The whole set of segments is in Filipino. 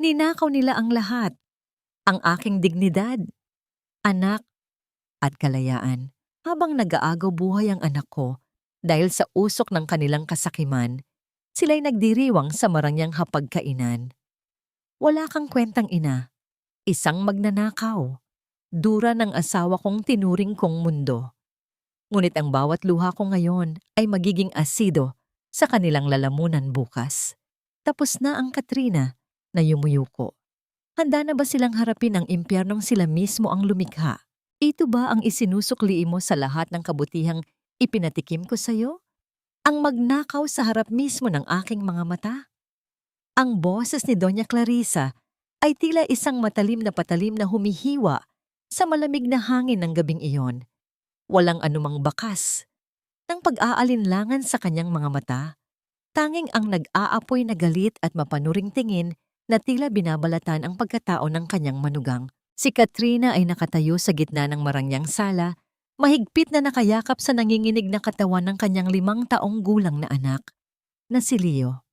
Ninakaw nila ang lahat, ang aking dignidad, anak at kalayaan. Habang nag-aagaw buhay ang anak ko, dahil sa usok ng kanilang kasakiman, sila'y nagdiriwang sa marangyang hapagkainan. Wala kang kwentang ina, isang magnanakaw, dura ng asawa kong tinuring kong mundo. Ngunit ang bawat luha ko ngayon ay magiging asido sa kanilang lalamunan bukas. Tapos na ang Katrina na yumuyuko. Handa na ba silang harapin ang impyernong sila mismo ang lumikha? Ito ba ang isinusukli mo sa lahat ng kabutihang ipinatikim ko sa iyo? Ang magnakaw sa harap mismo ng aking mga mata? Ang boses ni Doña Clarissa ay tila isang matalim na patalim na humihiwa sa malamig na hangin ng gabing iyon. Walang anumang bakas ng pag-aalinlangan sa kanyang mga mata. Tanging ang nag-aapoy na galit at mapanuring tingin na tila binabalatan ang pagkatao ng kanyang manugang. Si Katrina ay nakatayo sa gitna ng marangyang sala, mahigpit na nakayakap sa nanginginig na katawan ng kanyang 5 taong gulang na anak, na si Leo.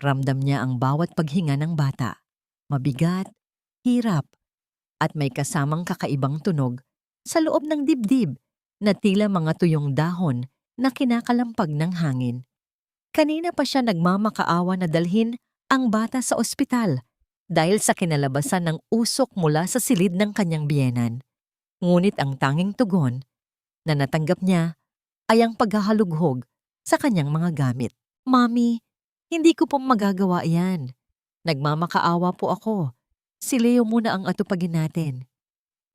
Ramdam niya ang bawat paghinga ng bata. Mabigat, hirap, at may kasamang kakaibang tunog sa loob ng dibdib na tila mga tuyong dahon na kinakalampag ng hangin. Kanina pa siya nagmamakaawa na dalhin ang bata sa ospital dahil sa kinalabasan ng usok mula sa silid ng kanyang biyenan. Ngunit ang tanging tugon na natanggap niya ay ang paghahalughog sa kanyang mga gamit. Mami, hindi ko po magagawa yan. Nagmamakaawa po ako. Si Leo muna ang atupagin natin.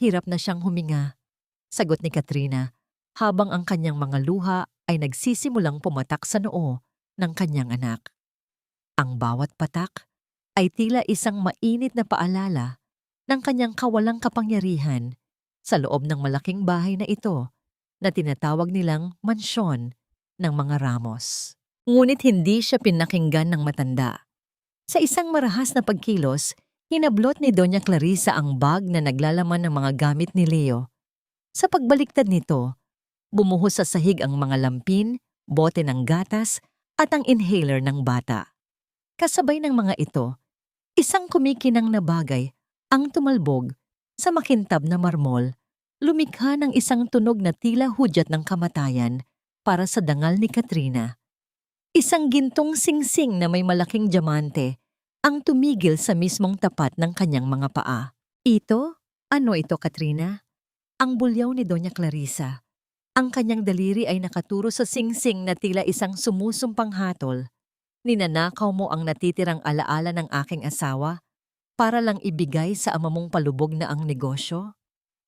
Hirap na siyang huminga, sagot ni Katrina, habang ang kanyang mga luha ay nagsisimulang pumatak sa noo ng kanyang anak. Ang bawat patak ay tila isang mainit na paalala ng kanyang kawalang kapangyarihan sa loob ng malaking bahay na ito na tinatawag nilang mansyon ng mga Ramos. Ngunit hindi siya pinakinggan ng matanda. Sa isang marahas na pagkilos, hinablot ni Doña Clarissa ang bag na naglalaman ng mga gamit ni Leo. Sa pagbaliktad nito, bumuhos sa sahig ang mga lampin, bote ng gatas at ang inhaler ng bata. Kasabay ng mga ito, isang kumikinang na bagay ang tumalbog sa makintab na marmol, lumikha ng isang tunog na tila hudyat ng kamatayan para sa dangal ni Katrina. Isang gintong singsing na may malaking diamante ang tumigil sa mismong tapat ng kanyang mga paa. Ito? Ano ito, Katrina? Ang bulyaw ni Doña Clarissa. Ang kanyang daliri ay nakaturo sa singsing na tila isang sumusumpang hatol. Ninanakaw mo ang natitirang alaala ng aking asawa para lang ibigay sa ama mong palubog na ang negosyo?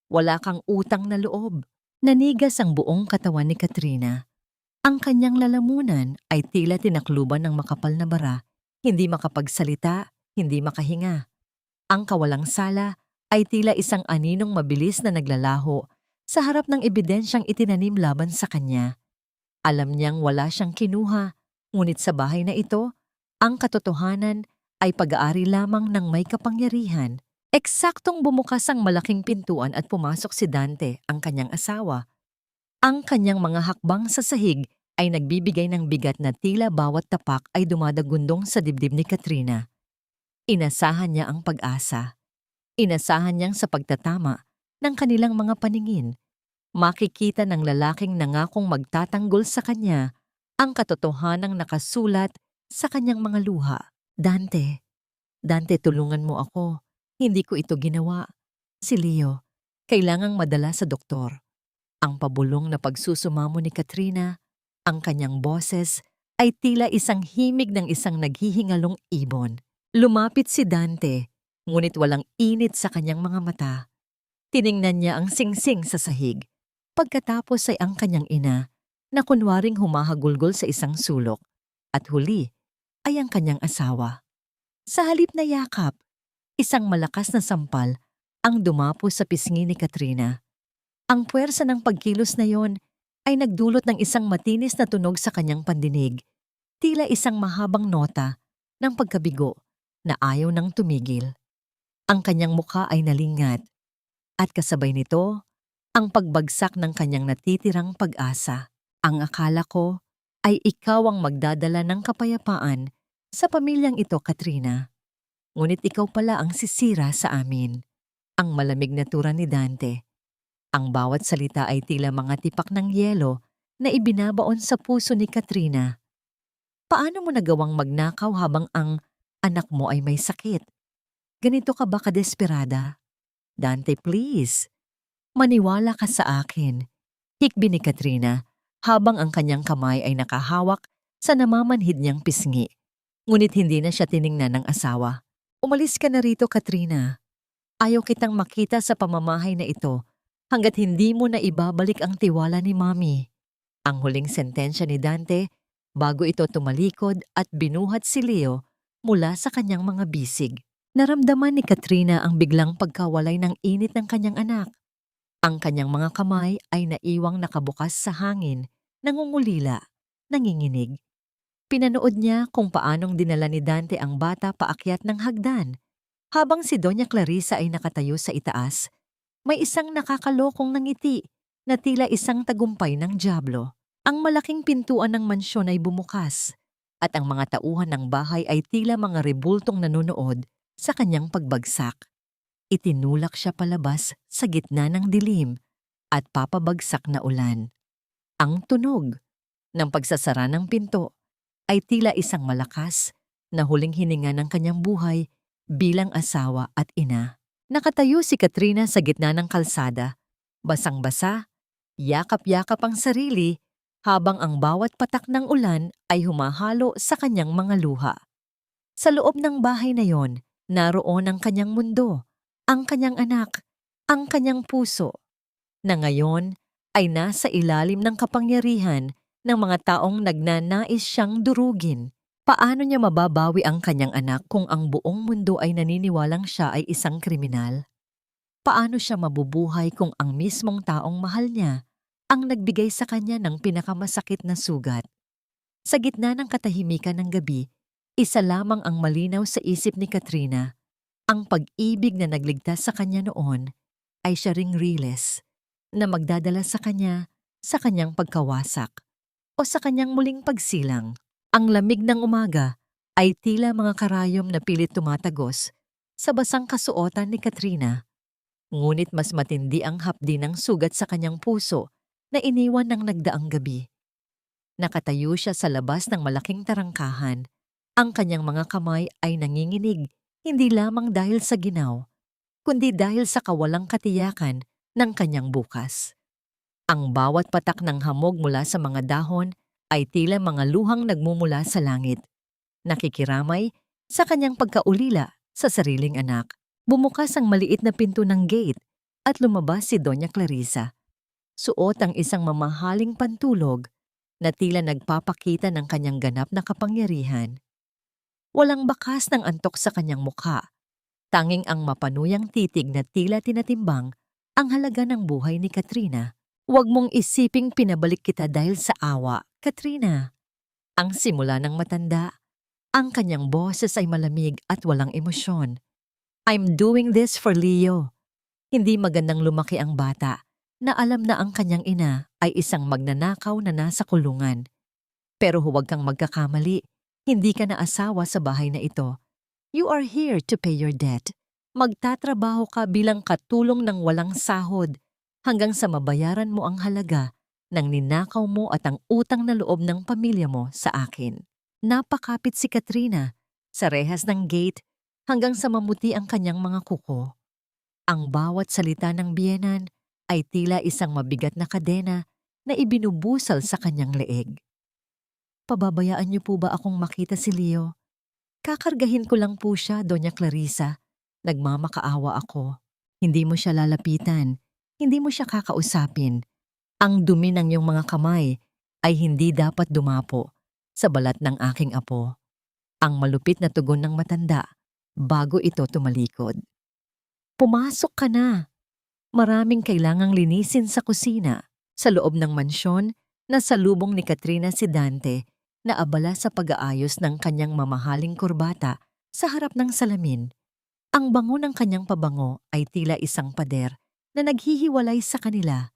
Wala kang utang na loob. Nanigas ang buong katawan ni Katrina. Ang kanyang lalamunan ay tila tinakluban ng makapal na bara, hindi makapagsalita, hindi makahinga. Ang kawalang sala ay tila isang aninong mabilis na naglalaho sa harap ng ebidensyang itinanim laban sa kanya. Alam niyang wala siyang kinuha, ngunit sa bahay na ito, ang katotohanan ay pag-aari lamang ng may kapangyarihan. Eksaktong bumukas ang malaking pintuan at pumasok si Dante, ang kanyang asawa. Ang kanyang mga hakbang sa sahig ay nagbibigay ng bigat na tila bawat tapak ay dumadagundong sa dibdib ni Katrina. Inasahan niya ang pag-asa. Inasahan niyang sa pagtatama ng kanilang mga paningin, makikita ng lalaking nangakong magtatanggol sa kanya ang katotohanang nakasulat sa kanyang mga luha. Dante, tulungan mo ako. Hindi ko ito ginawa. Si Leo, kailangang madala sa doktor. Ang pabulong na pagsusumamo ni Katrina, ang kanyang boses, ay tila isang himig ng isang naghihingalong ibon. Lumapit si Dante, ngunit walang init sa kanyang mga mata. Tiningnan niya ang singsing sa sahig. Pagkatapos ay ang kanyang ina, na kunwaring humahagulgol sa isang sulok. At huli ay ang kanyang asawa. Sa halip na yakap, isang malakas na sampal ang dumapo sa pisngi ni Katrina. Ang puwersa ng pagkilos na yon ay nagdulot ng isang matinis na tunog sa kanyang pandinig, tila isang mahabang nota ng pagkabigo na ayaw nang tumigil. Ang kanyang mukha ay nalingat, at kasabay nito, ang pagbagsak ng kanyang natitirang pag-asa. Ang akala ko ay ikaw ang magdadala ng kapayapaan sa pamilyang ito, Katrina. Ngunit ikaw pala ang sisira sa amin. Ang malamig na tura ni Dante. Ang bawat salita ay tila mga tipak ng yelo na ibinabaon sa puso ni Katrina. Paano mo nagawang magnakaw habang ang anak mo ay may sakit? Ganito ka ba kadesperada? Dante, please. Maniwala ka sa akin. Hikbi ni Katrina habang ang kanyang kamay ay nakahawak sa namamanhid niyang pisngi. Ngunit hindi na siya tiningnan ng asawa. Umalis ka na rito, Katrina. Ayaw kitang makita sa pamamahay na ito hanggat hindi mo na ibabalik ang tiwala ni Mami. Ang huling sentensya ni Dante bago ito tumalikod at binuhat si Leo mula sa kanyang mga bisig. Naramdaman ni Katrina ang biglang pagkawalay ng init ng kanyang anak. Ang kanyang mga kamay ay naiwang nakabukas sa hangin, nangungulila, nanginginig. Pinanood niya kung paanong dinala ni Dante ang bata paakyat ng hagdan. Habang si Doña Clarisa ay nakatayo sa itaas, may isang nakakalokong ngiti na tila isang tagumpay ng dyablo. Ang malaking pintuan ng mansyon ay bumukas at ang mga tauhan ng bahay ay tila mga rebultong nanonood sa kanyang pagbagsak. Itinulak siya palabas sa gitna ng dilim at papabagsak na ulan. Ang tunog ng pagsasara ng pinto ay tila isang malakas na huling hininga ng kanyang buhay bilang asawa at ina. Nakatayo si Katrina sa gitna ng kalsada, basang-basa, yakap-yakap ang sarili habang ang bawat patak ng ulan ay humahalo sa kanyang mga luha. Sa loob ng bahay na yon, naroon ang kanyang mundo, ang kanyang anak, ang kanyang puso, na ngayon ay nasa ilalim ng kapangyarihan ng mga taong nagnanais siyang durugin. Paano niya mababawi ang kanyang anak kung ang buong mundo ay naniniwalang siya ay isang kriminal? Paano siya mabubuhay kung ang mismong taong mahal niya ang nagbigay sa kanya ng pinakamasakit na sugat? Sa gitna ng katahimikan ng gabi, isa lamang ang malinaw sa isip ni Katrina. Ang pag-ibig na nagligtas sa kanya noon ay siya ring Riles na magdadala sa kanya sa kanyang pagkawasak o sa kanyang muling pagsilang. Ang lamig ng umaga ay tila mga karayom na pilit tumatagos sa basang kasuotan ni Katrina. Ngunit mas matindi ang hapdi ng sugat sa kanyang puso na iniwan ng nagdaang gabi. Nakatayo siya sa labas ng malaking tarangkahan. Ang kanyang mga kamay ay nanginginig, hindi lamang dahil sa ginaw, kundi dahil sa kawalang katiyakan ng kanyang bukas. Ang bawat patak ng hamog mula sa mga dahon ay tila mga luhang nagmumula sa langit. Nakikiramay sa kanyang pagkaulila sa sariling anak. Bumukas ang maliit na pinto ng gate at lumabas si Doña Clarisa. Suot ang isang mamahaling pantulog na tila nagpapakita ng kanyang ganap na kapangyarihan. Walang bakas ng antok sa kanyang mukha. Tanging ang mapanuyang titig na tila tinatimbang ang halaga ng buhay ni Katrina. Huwag mong isiping pinabalik kita dahil sa awa, Katrina. Ang simula ng matanda, ang kanyang boses ay malamig at walang emosyon. I'm doing this for Leo. Hindi magandang lumaki ang bata na alam na ang kanyang ina ay isang magnanakaw na nasa kulungan. Pero huwag kang magkakamali, hindi ka na asawa sa bahay na ito. You are here to pay your debt. Magtatrabaho ka bilang katulong ng walang sahod hanggang sa mabayaran mo ang halaga ng ninakaw mo at ang utang na loob ng pamilya mo sa akin. Napakapit si Katrina sa rehas ng gate hanggang sa mamuti ang kanyang mga kuko. Ang bawat salita ng biyenan ay tila isang mabigat na kadena na ibinubusal sa kanyang leeg. Pababayaan niyo po ba akong makita si Leo? Kakargahin ko lang po siya, Doña Clarisa. Nagmamakaawa ako. Hindi mo siya lalapitan. Hindi mo siya kakausapin. Ang dumi ng iyong mga kamay ay hindi dapat dumapo sa balat ng aking apo. Ang malupit na tugon ng matanda bago ito tumalikod. Pumasok ka na. Maraming kailangang linisin sa kusina. Sa loob ng mansyon, nasalubong ni Katrina si Dante na abala sa pag-aayos ng kanyang mamahaling kurbata sa harap ng salamin. Ang bango ng kanyang pabango ay tila isang pader na naghihiwalay sa kanila.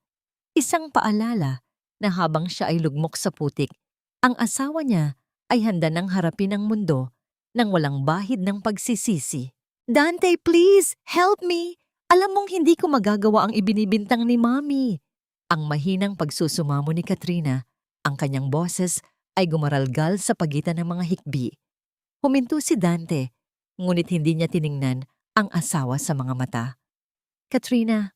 Isang paalala na habang siya ay lugmok sa putik, ang asawa niya ay handa ng harapin ang mundo nang walang bahid ng pagsisisi. Dante, please, help me! Alam mong hindi ko magagawa ang ibinibintang ni Mommy. Ang mahinang pagsusumamo ni Katrina, ang kanyang boses ay gumaralgal sa pagitan ng mga hikbi. Huminto si Dante, ngunit hindi niya tiningnan ang asawa sa mga mata. Katrina,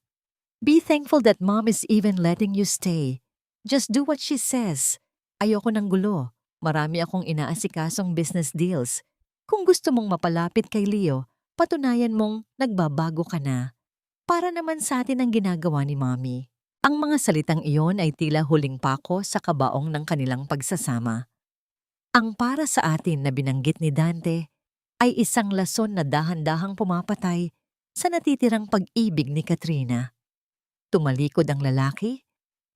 be thankful that Mom is even letting you stay. Just do what she says. Ayoko ng gulo. Marami akong inaasikasong business deals. Kung gusto mong mapalapit kay Leo, patunayan mong nagbabago ka na. Para naman sa atin ang ginagawa ni Mommy. Ang mga salitang iyon ay tila huling pako sa kabaong ng kanilang pagsasama. Ang para sa atin na binanggit ni Dante ay isang lason na dahan-dahang pumapatay sa natitirang pag-ibig ni Katrina. Tumalikod ang lalaki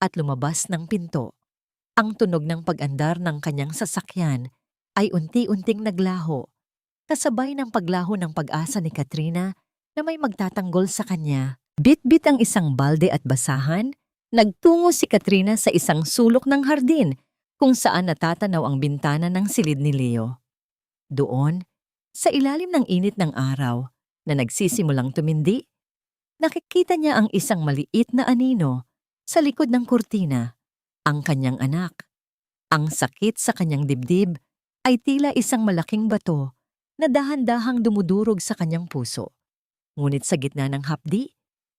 at lumabas ng pinto. Ang tunog ng pag-andar ng kanyang sasakyan ay unti-unting naglaho, kasabay ng paglaho ng pag-asa ni Katrina na may magtatanggol sa kanya. Bit-bit ang isang balde at basahan, nagtungo si Katrina sa isang sulok ng hardin kung saan natatanaw ang bintana ng silid ni Leo. Doon, sa ilalim ng init ng araw na nagsisimulang tumindi, nakikita niya ang isang maliit na anino sa likod ng kurtina, ang kanyang anak. Ang sakit sa kanyang dibdib ay tila isang malaking bato na dahan-dahang dumudurog sa kanyang puso. Ngunit sa gitna ng hapdi,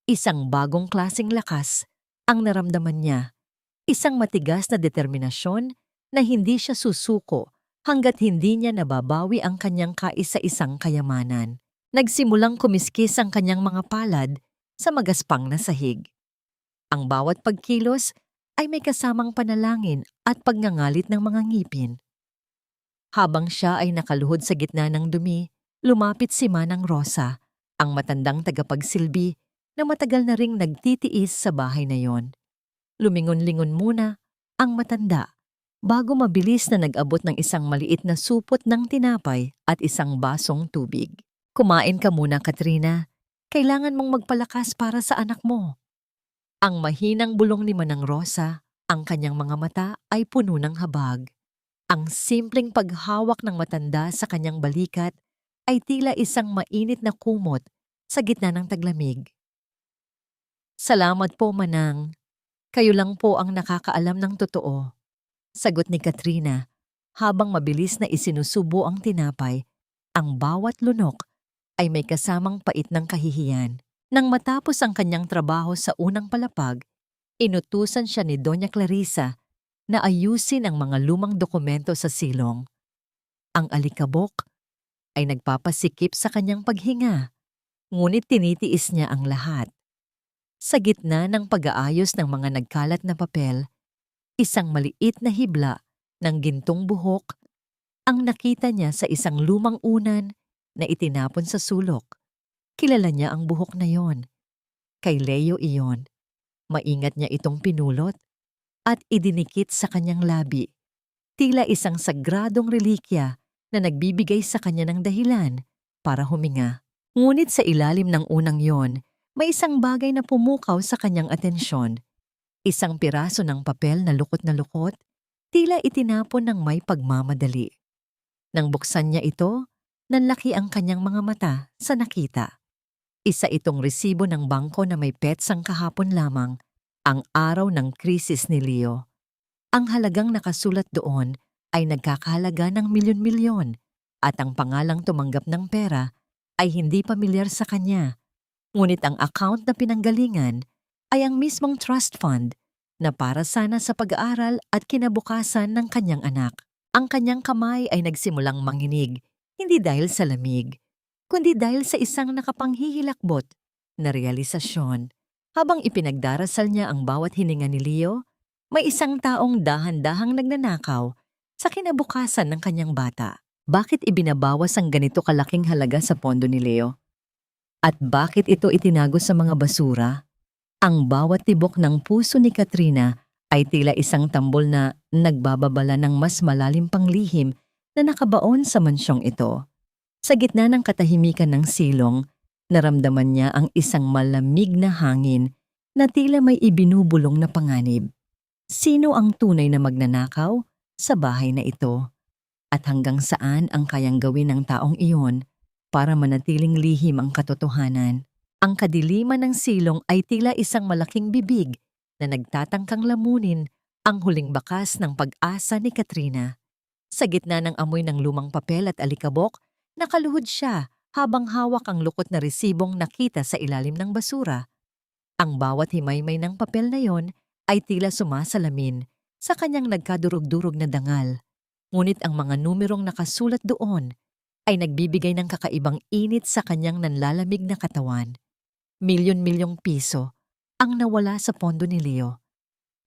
isang bagong klaseng lakas ang naramdaman niya. Isang matigas na determinasyon na hindi siya susuko hanggat hindi niya nababawi ang kanyang kaisa-isang kayamanan. Nagsimulang kumiskis ang kanyang mga palad sa magaspang na sahig. Ang bawat pagkilos ay may kasamang panalangin at pagngangalit ng mga ngipin. Habang siya ay nakaluhod sa gitna ng dumi, lumapit si Manang Rosa, ang matandang tagapagsilbi na matagal na ring nagtitiis sa bahay na yon. Lumingon-lingon muna ang matanda bago mabilis na nag-abot ng isang maliit na supot ng tinapay at isang basong tubig. Kumain ka muna, Katrina. Kailangan mong magpalakas para sa anak mo. Ang mahinang bulong ni Manang Rosa, ang kanyang mga mata ay puno ng habag. Ang simpleng paghawak ng matanda sa kanyang balikat ay tila isang mainit na kumot sa gitna ng taglamig. Salamat po, Manang. Kayo lang po ang nakakaalam ng totoo. Sagot ni Katrina habang mabilis na isinusubo ang tinapay. Ang bawat lunok ay may kasamang pait ng kahihiyan. Nang matapos ang kanyang trabaho sa unang palapag, inutusan siya ni Doña Clarissa na ayusin ang mga lumang dokumento sa silong. Ang alikabok ay nagpapasikip sa kanyang paghinga, ngunit tinitiis niya ang lahat. Sa gitna ng pag-aayos ng mga nagkalat na papel, isang maliit na hibla ng gintong buhok ang nakita niya sa isang lumang unan na itinapon sa sulok. Kilala niya ang buhok na yon. Kay Leo iyon. Maingat niya itong pinulot at idinikit sa kanyang labi. Tila isang sagradong relikya na nagbibigay sa kanya ng dahilan para huminga. Ngunit sa ilalim ng unang yon, may isang bagay na pumukaw sa kanyang atensyon. Isang piraso ng papel na lukot, tila itinapon ng may pagmamadali. Nang buksan niya ito, nanlaki ang kanyang mga mata sa nakita. Isa itong resibo ng bangko na may petsang kahapon lamang, ang araw ng krisis ni Leo. Ang halagang nakasulat doon ay nagkakahalaga ng milyon-milyon at ang pangalang tumanggap ng pera ay hindi pamilyar sa kanya. Ngunit ang account na pinanggalingan ay ang mismong trust fund na para sana sa pag-aaral at kinabukasan ng kanyang anak. Ang kanyang kamay ay nagsimulang manginig, hindi dahil sa lamig, kundi dahil sa isang nakapanghihilakbot na realisasyon. Habang ipinagdarasal niya ang bawat hininga ni Leo, may isang taong dahan-dahang nagnanakaw sa kinabukasan ng kanyang bata. Bakit ibinabawas ang ganito kalaking halaga sa pondo ni Leo? At bakit ito itinago sa mga basura? Ang bawat tibok ng puso ni Katrina ay tila isang tambol na nagbababala ng mas malalim pang lihim na nakabaon sa mansyong ito. Sa gitna ng katahimikan ng silong, naramdaman niya ang isang malamig na hangin na tila may ibinubulong na panganib. Sino ang tunay na magnanakaw sa bahay na ito? At hanggang saan ang kayang gawin ng taong iyon para manatiling lihim ang katotohanan. Ang kadiliman ng silong ay tila isang malaking bibig na nagtatangkang lamunin ang huling bakas ng pag-asa ni Katrina. Sa gitna ng amoy ng lumang papel at alikabok, nakaluhod siya habang hawak ang lukot na resibong nakita sa ilalim ng basura. Ang bawat himaymay ng papel na yon ay tila sumasalamin sa kanyang nagkadurog-durog na dangal. Ngunit ang mga numerong nakasulat doon ay nagbibigay ng kakaibang init sa kanyang nanlalamig na katawan. Milyon-milyong piso ang nawala sa pondo ni Leo.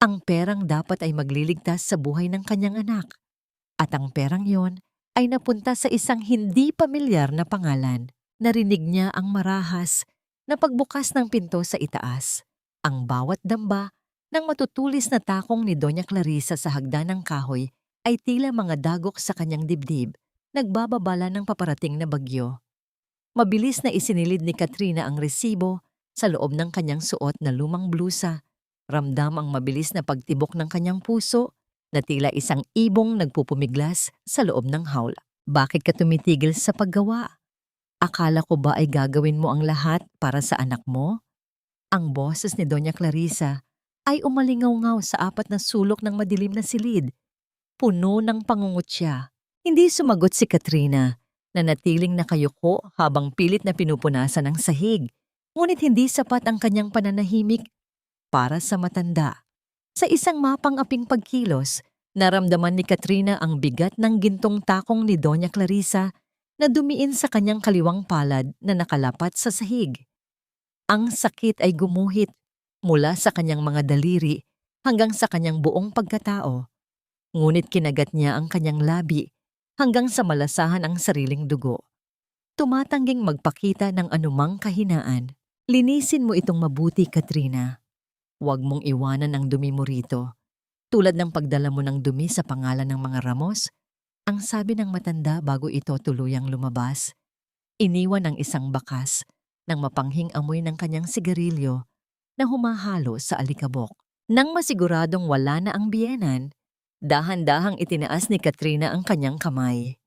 Ang perang dapat ay magliligtas sa buhay ng kanyang anak. At ang perang yon ay napunta sa isang hindi pamilyar na pangalan. Narinig niya ang marahas na pagbukas ng pinto sa itaas. Ang bawat damba ng matutulis na takong ni Doña Clarisa sa hagdan ng kahoy ay tila mga dagok sa kanyang dibdib, nagbababala ng paparating na bagyo. Mabilis na isinilid ni Katrina ang resibo sa loob ng kanyang suot na lumang blusa. Ramdam ang mabilis na pagtibok ng kanyang puso na tila isang ibong nagpupumiglas sa loob ng hawla. Bakit ka tumitigil sa paggawa? Akala ko ba ay gagawin mo ang lahat para sa anak mo? Ang boses ni Doña Clarisa ay umalingaw-ngaw sa apat na sulok ng madilim na silid. Puno ng pangungutya. Hindi sumagot si Katrina, na natiling nakayuko habang pilit na pinupunasan ng sahig. Ngunit hindi sapat ang kanyang pananahimik para sa matanda. Sa isang mapang-aping pagkilos, naramdaman ni Katrina ang bigat ng gintong takong ni Doña Clarisa na dumiin sa kanyang kaliwang palad na nakalapat sa sahig. Ang sakit ay gumuhit mula sa kanyang mga daliri hanggang sa kanyang buong pagkatao. Ngunit kinagat niya ang kanyang labi hanggang sa malasahan ang sariling dugo. Tumatangging magpakita ng anumang kahinaan. Linisin mo itong mabuti, Katrina. Huwag mong iwanan ang dumi mo rito. Tulad ng pagdala mo ng dumi sa pangalan ng mga ramos, ang sabi ng matanda bago ito tuluyang lumabas. Iniwan ang isang bakas ng mapanghing amoy ng kanyang sigarilyo na humahalo sa alikabok. Nang masiguradong wala na ang biyenan, dahan-dahang itinaas ni Katrina ang kanyang kamay.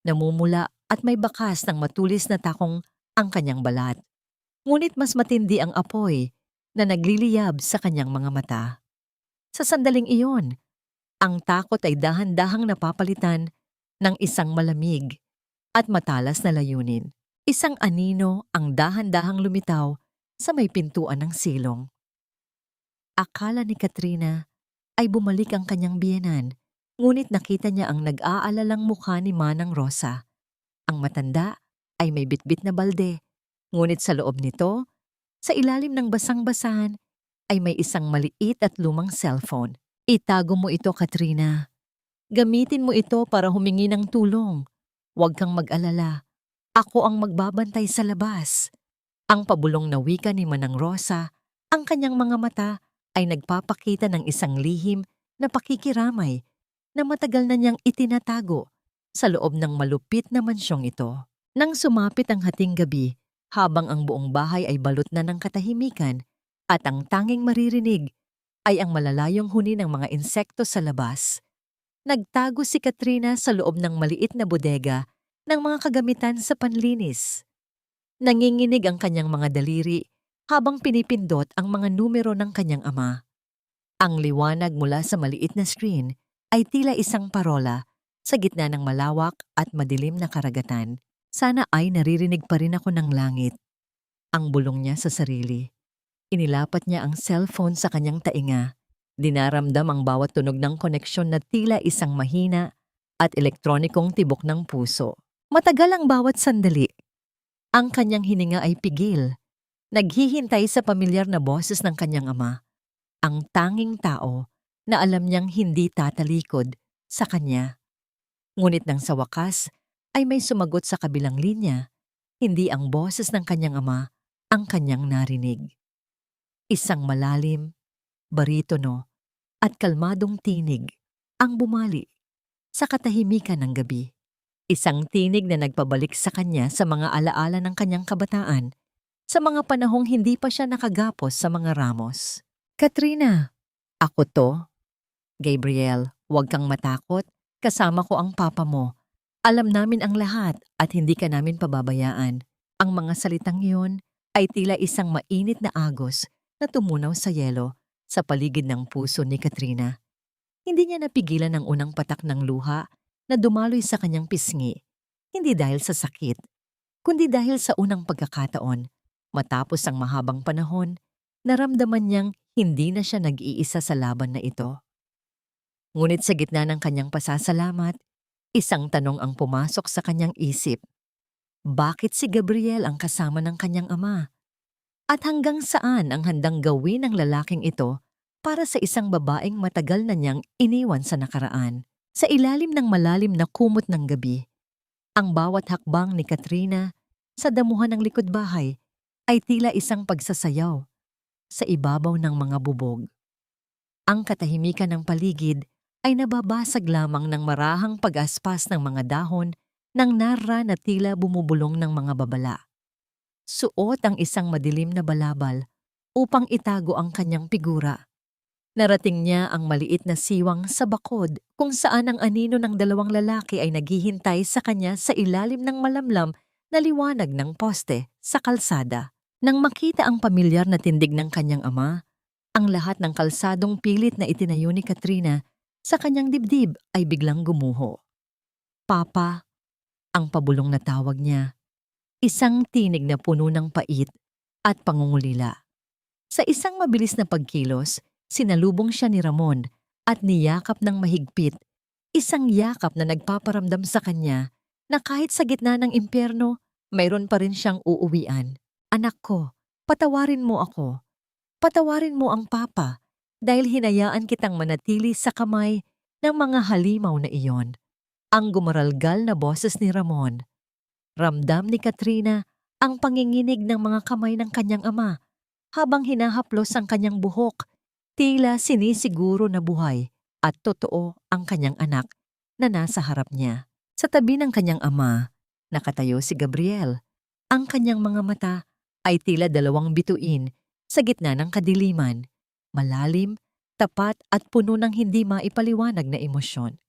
Namumula at may bakas ng matulis na takong ang kanyang balat. Ngunit mas matindi ang apoy na nagliliyab sa kanyang mga mata. Sa sandaling iyon, ang takot ay dahan-dahang napapalitan ng isang malamig at matalas na layunin. Isang anino ang dahan-dahang lumitaw sa may pintuan ng silong. Akala ni Katrina ay bumalik ang kanyang biyenan, ngunit nakita niya ang nag-aalalang mukha ni Manang Rosa. Ang matanda ay may bitbit na balde, ngunit sa loob nito, sa ilalim ng basang-basahan, ay may isang maliit at lumang cellphone. Itago mo ito, Katrina. Gamitin mo ito para humingi ng tulong. Huwag kang mag-alala. Ako ang magbabantay sa labas. Ang pabulong na wika ni Manang Rosa, ang kanyang mga mata ay nagpapakita ng isang lihim na pakikiramay na matagal na niyang itinatago sa loob ng malupit na mansyong ito. Nang sumapit ang hating gabi, habang ang buong bahay ay balot na ng katahimikan at ang tanging maririnig ay ang malalayong huni ng mga insekto sa labas, nagtago si Katrina sa loob ng maliit na bodega ng mga kagamitan sa panlinis. Nanginginig ang kanyang mga daliri habang pinipindot ang mga numero ng kanyang ama. Ang liwanag mula sa maliit na screen ay tila isang parola sa gitna ng malawak at madilim na karagatan. Sana ay naririnig pa rin ako ng langit. Ang bulong niya sa sarili. Inilapat niya ang cellphone sa kanyang tainga. Dinaramdam ang bawat tunog ng koneksyon na tila isang mahina at elektronikong tibok ng puso. Matagal ang bawat sandali. Ang kanyang hininga ay pigil. Naghihintay sa pamilyar na boses ng kanyang ama, ang tanging tao na alam niyang hindi tatalikod sa kanya. Ngunit nang sa wakas ay may sumagot sa kabilang linya, hindi ang boses ng kanyang ama ang kanyang narinig. Isang malalim, baritono at kalmadong tinig ang bumali sa katahimikan ng gabi. Isang tinig na nagpabalik sa kanya sa mga alaala ng kanyang kabataan, sa mga panahong hindi pa siya nakagapos sa mga ramos. Katrina, ako to. Gabriel, huwag kang matakot. kasama ko ang papa mo. Alam namin ang lahat at hindi ka namin pababayaan. Ang mga salitang iyon ay tila isang mainit na agos na tumunaw sa yelo sa paligid ng puso ni Katrina. Hindi niya napigilan ang unang patak ng luha na dumaloy sa kanyang pisngi. Hindi dahil sa sakit, kundi dahil sa unang pagkakataon. Matapos ang mahabang panahon, naramdaman niyang hindi na siya nag-iisa sa laban na ito. Ngunit sa gitna ng kanyang pasasalamat, isang tanong ang pumasok sa kanyang isip. Bakit si Gabriel ang kasama ng kanyang ama? At hanggang saan ang handang gawin ng lalaking ito para sa isang babaeng matagal na niyang iniwan sa nakaraan? Sa ilalim ng malalim na kumot ng gabi, ang bawat hakbang ni Katrina sa damuhan ng likod bahay ay tila isang pagsasayaw sa ibabaw ng mga bubog. Ang katahimikan ng paligid ay nababasag lamang ng marahang pag-aspas ng mga dahon ng narra na tila bumubulong ng mga babala. Suot ang isang madilim na balabal upang itago ang kanyang figura. Narating niya ang maliit na siwang sa bakod kung saan ang anino ng dalawang lalaki ay naghihintay sa kanya sa ilalim ng malamlam na liwanag ng poste sa kalsada. Nang makita ang pamilyar na tindig ng kanyang ama, ang lahat ng kalsadong pilit na itinayo ni Katrina sa kanyang dibdib ay biglang gumuho. Papa, ang pabulong na tawag niya. Isang tinig na puno ng pait at pangungulila. Sa isang mabilis na pagkilos, sinalubong siya ni Ramon at niyakap ng mahigpit, isang yakap na nagpaparamdam sa kanya na kahit sa gitna ng impyerno, mayroon pa rin siyang uuwian. Anak ko, patawarin mo ako. Patawarin mo ang papa dahil hinayaan kitang manatili sa kamay ng mga halimaw na iyon. Ang gumaralgal na boses ni Ramon. Ramdam ni Katrina ang panginginig ng mga kamay ng kanyang ama habang hinahaplos ang kanyang buhok. Tila sinisiguro na buhay at totoo ang kanyang anak na nasa harap niya. Sa tabi ng kanyang ama, nakatayo si Gabriel. Ang kanyang mga mata ay tila dalawang bituin sa gitna ng kadiliman, malalim, tapat at puno ng hindi maipaliwanag na emosyon.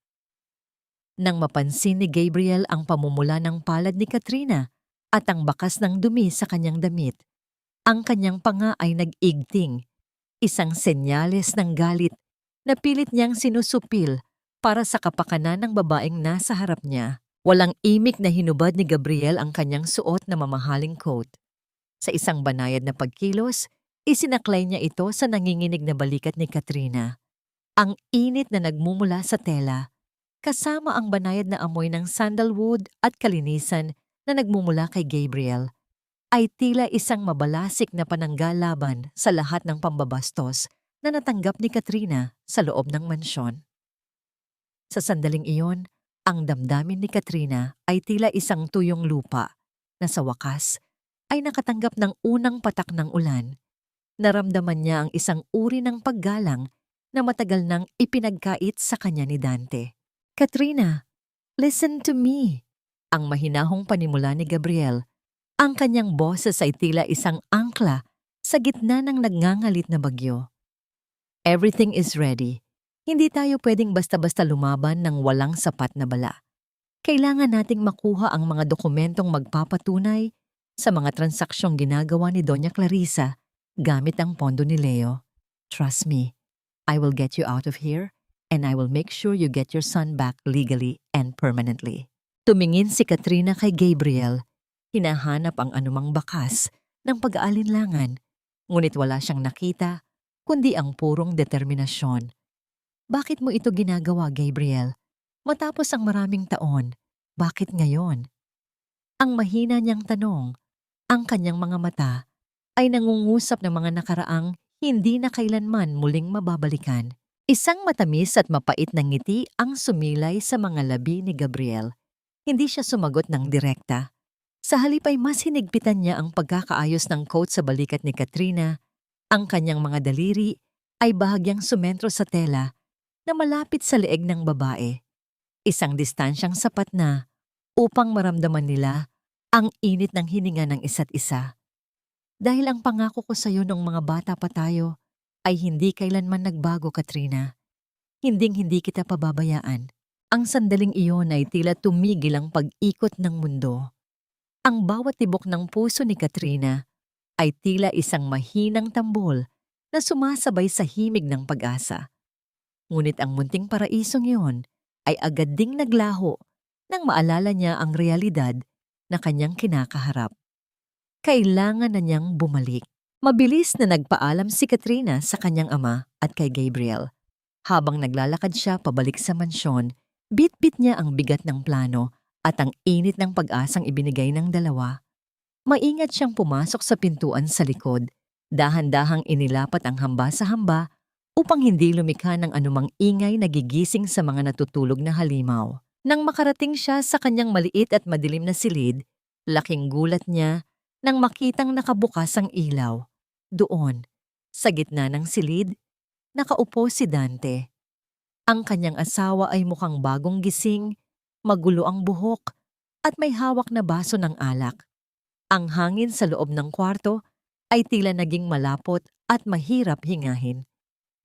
Nang mapansin ni Gabriel ang pamumula ng palad ni Katrina at ang bakas ng dumi sa kanyang damit, ang kanyang panga ay nag-igting, isang senyales ng galit na pilit niyang sinusupil para sa kapakanan ng babaeng nasa harap niya. Walang imik na hinubad ni Gabriel ang kanyang suot na mamahaling coat. Sa isang banayad na pagkilos, isinaklay niya ito sa nanginginig na balikat ni Katrina. Ang init na nagmumula sa tela, kasama ang banayad na amoy ng sandalwood at kalinisan na nagmumula kay Gabriel, ay tila isang mabalasik na pananggalaban sa lahat ng pambabastos na natanggap ni Katrina sa loob ng mansyon. Sa sandaling iyon, ang damdamin ni Katrina ay tila isang tuyong lupa na sa wakas ay nakatanggap ng unang patak ng ulan. Naramdaman niya ang isang uri ng paggalang na matagal nang ipinagkait sa kanya ni Dante. Katrina, listen to me. Ang mahinahong panimula ni Gabriel. Ang kanyang boses ay tila isang angkla sa gitna ng nagngangalit na bagyo. Everything is ready. Hindi tayo pwedeng basta-basta lumaban ng walang sapat na bala. Kailangan nating makuha ang mga dokumentong magpapatunay sa mga transaksyong ginagawa ni Doña Clarissa gamit ang pondo ni Leo. Trust me, I will get you out of here and I will make sure you get your son back legally and permanently. Tumingin si Katrina kay Gabriel. Hinahanap ang anumang bakas ng pag-aalinlangan, ngunit wala siyang nakita kundi ang purong determinasyon. Bakit mo ito ginagawa, Gabriel? Matapos ang maraming taon, bakit ngayon? Ang mahina niyang tanong, ang kanyang mga mata ay nangungusap ng mga nakaraang hindi na kailanman muling mababalikan. Isang matamis at mapait na ngiti ang sumilay sa mga labi ni Gabriel. Hindi siya sumagot ng direkta. Sa halip ay mas hinigpitan niya ang pagkakaayos ng coat sa balikat ni Katrina. Ang kanyang mga daliri ay bahagyang sumentro sa tela na malapit sa leeg ng babae. Isang distansyang sapat na upang maramdaman nila ang init ng hininga ng isa't isa. Dahil ang pangako ko sa iyo nung mga bata pa tayo ay hindi kailanman nagbago, Katrina. Hinding-hindi kita pababayaan. Ang sandaling iyon ay tila tumigil ang pag-ikot ng mundo. Ang bawat tibok ng puso ni Katrina ay tila isang mahinang tambol na sumasabay sa himig ng pag-asa. Ngunit ang munting paraisong iyon ay agad ding naglaho nang maalala niya ang realidad na kanyang kinakaharap. Kailangan na niyang bumalik. Mabilis na nagpaalam si Katrina sa kanyang ama at kay Gabriel. Habang naglalakad siya pabalik sa mansyon, bit-bit niya ang bigat ng plano at ang init ng pag-asang ibinigay ng dalawa. Maingat siyang pumasok sa pintuan sa likod, dahan-dahang inilapat ang hamba sa hamba upang hindi lumikha ng anumang ingay na gigising sa mga natutulog na halimaw. Nang makarating siya sa kanyang maliit at madilim na silid, laking gulat niya nang makitang nakabukas ang ilaw. Doon, sa gitna ng silid, nakaupo si Dante. Ang kanyang asawa ay mukhang bagong gising, magulo ang buhok, at may hawak na baso ng alak. Ang hangin sa loob ng kwarto ay tila naging malapot at mahirap hingahin.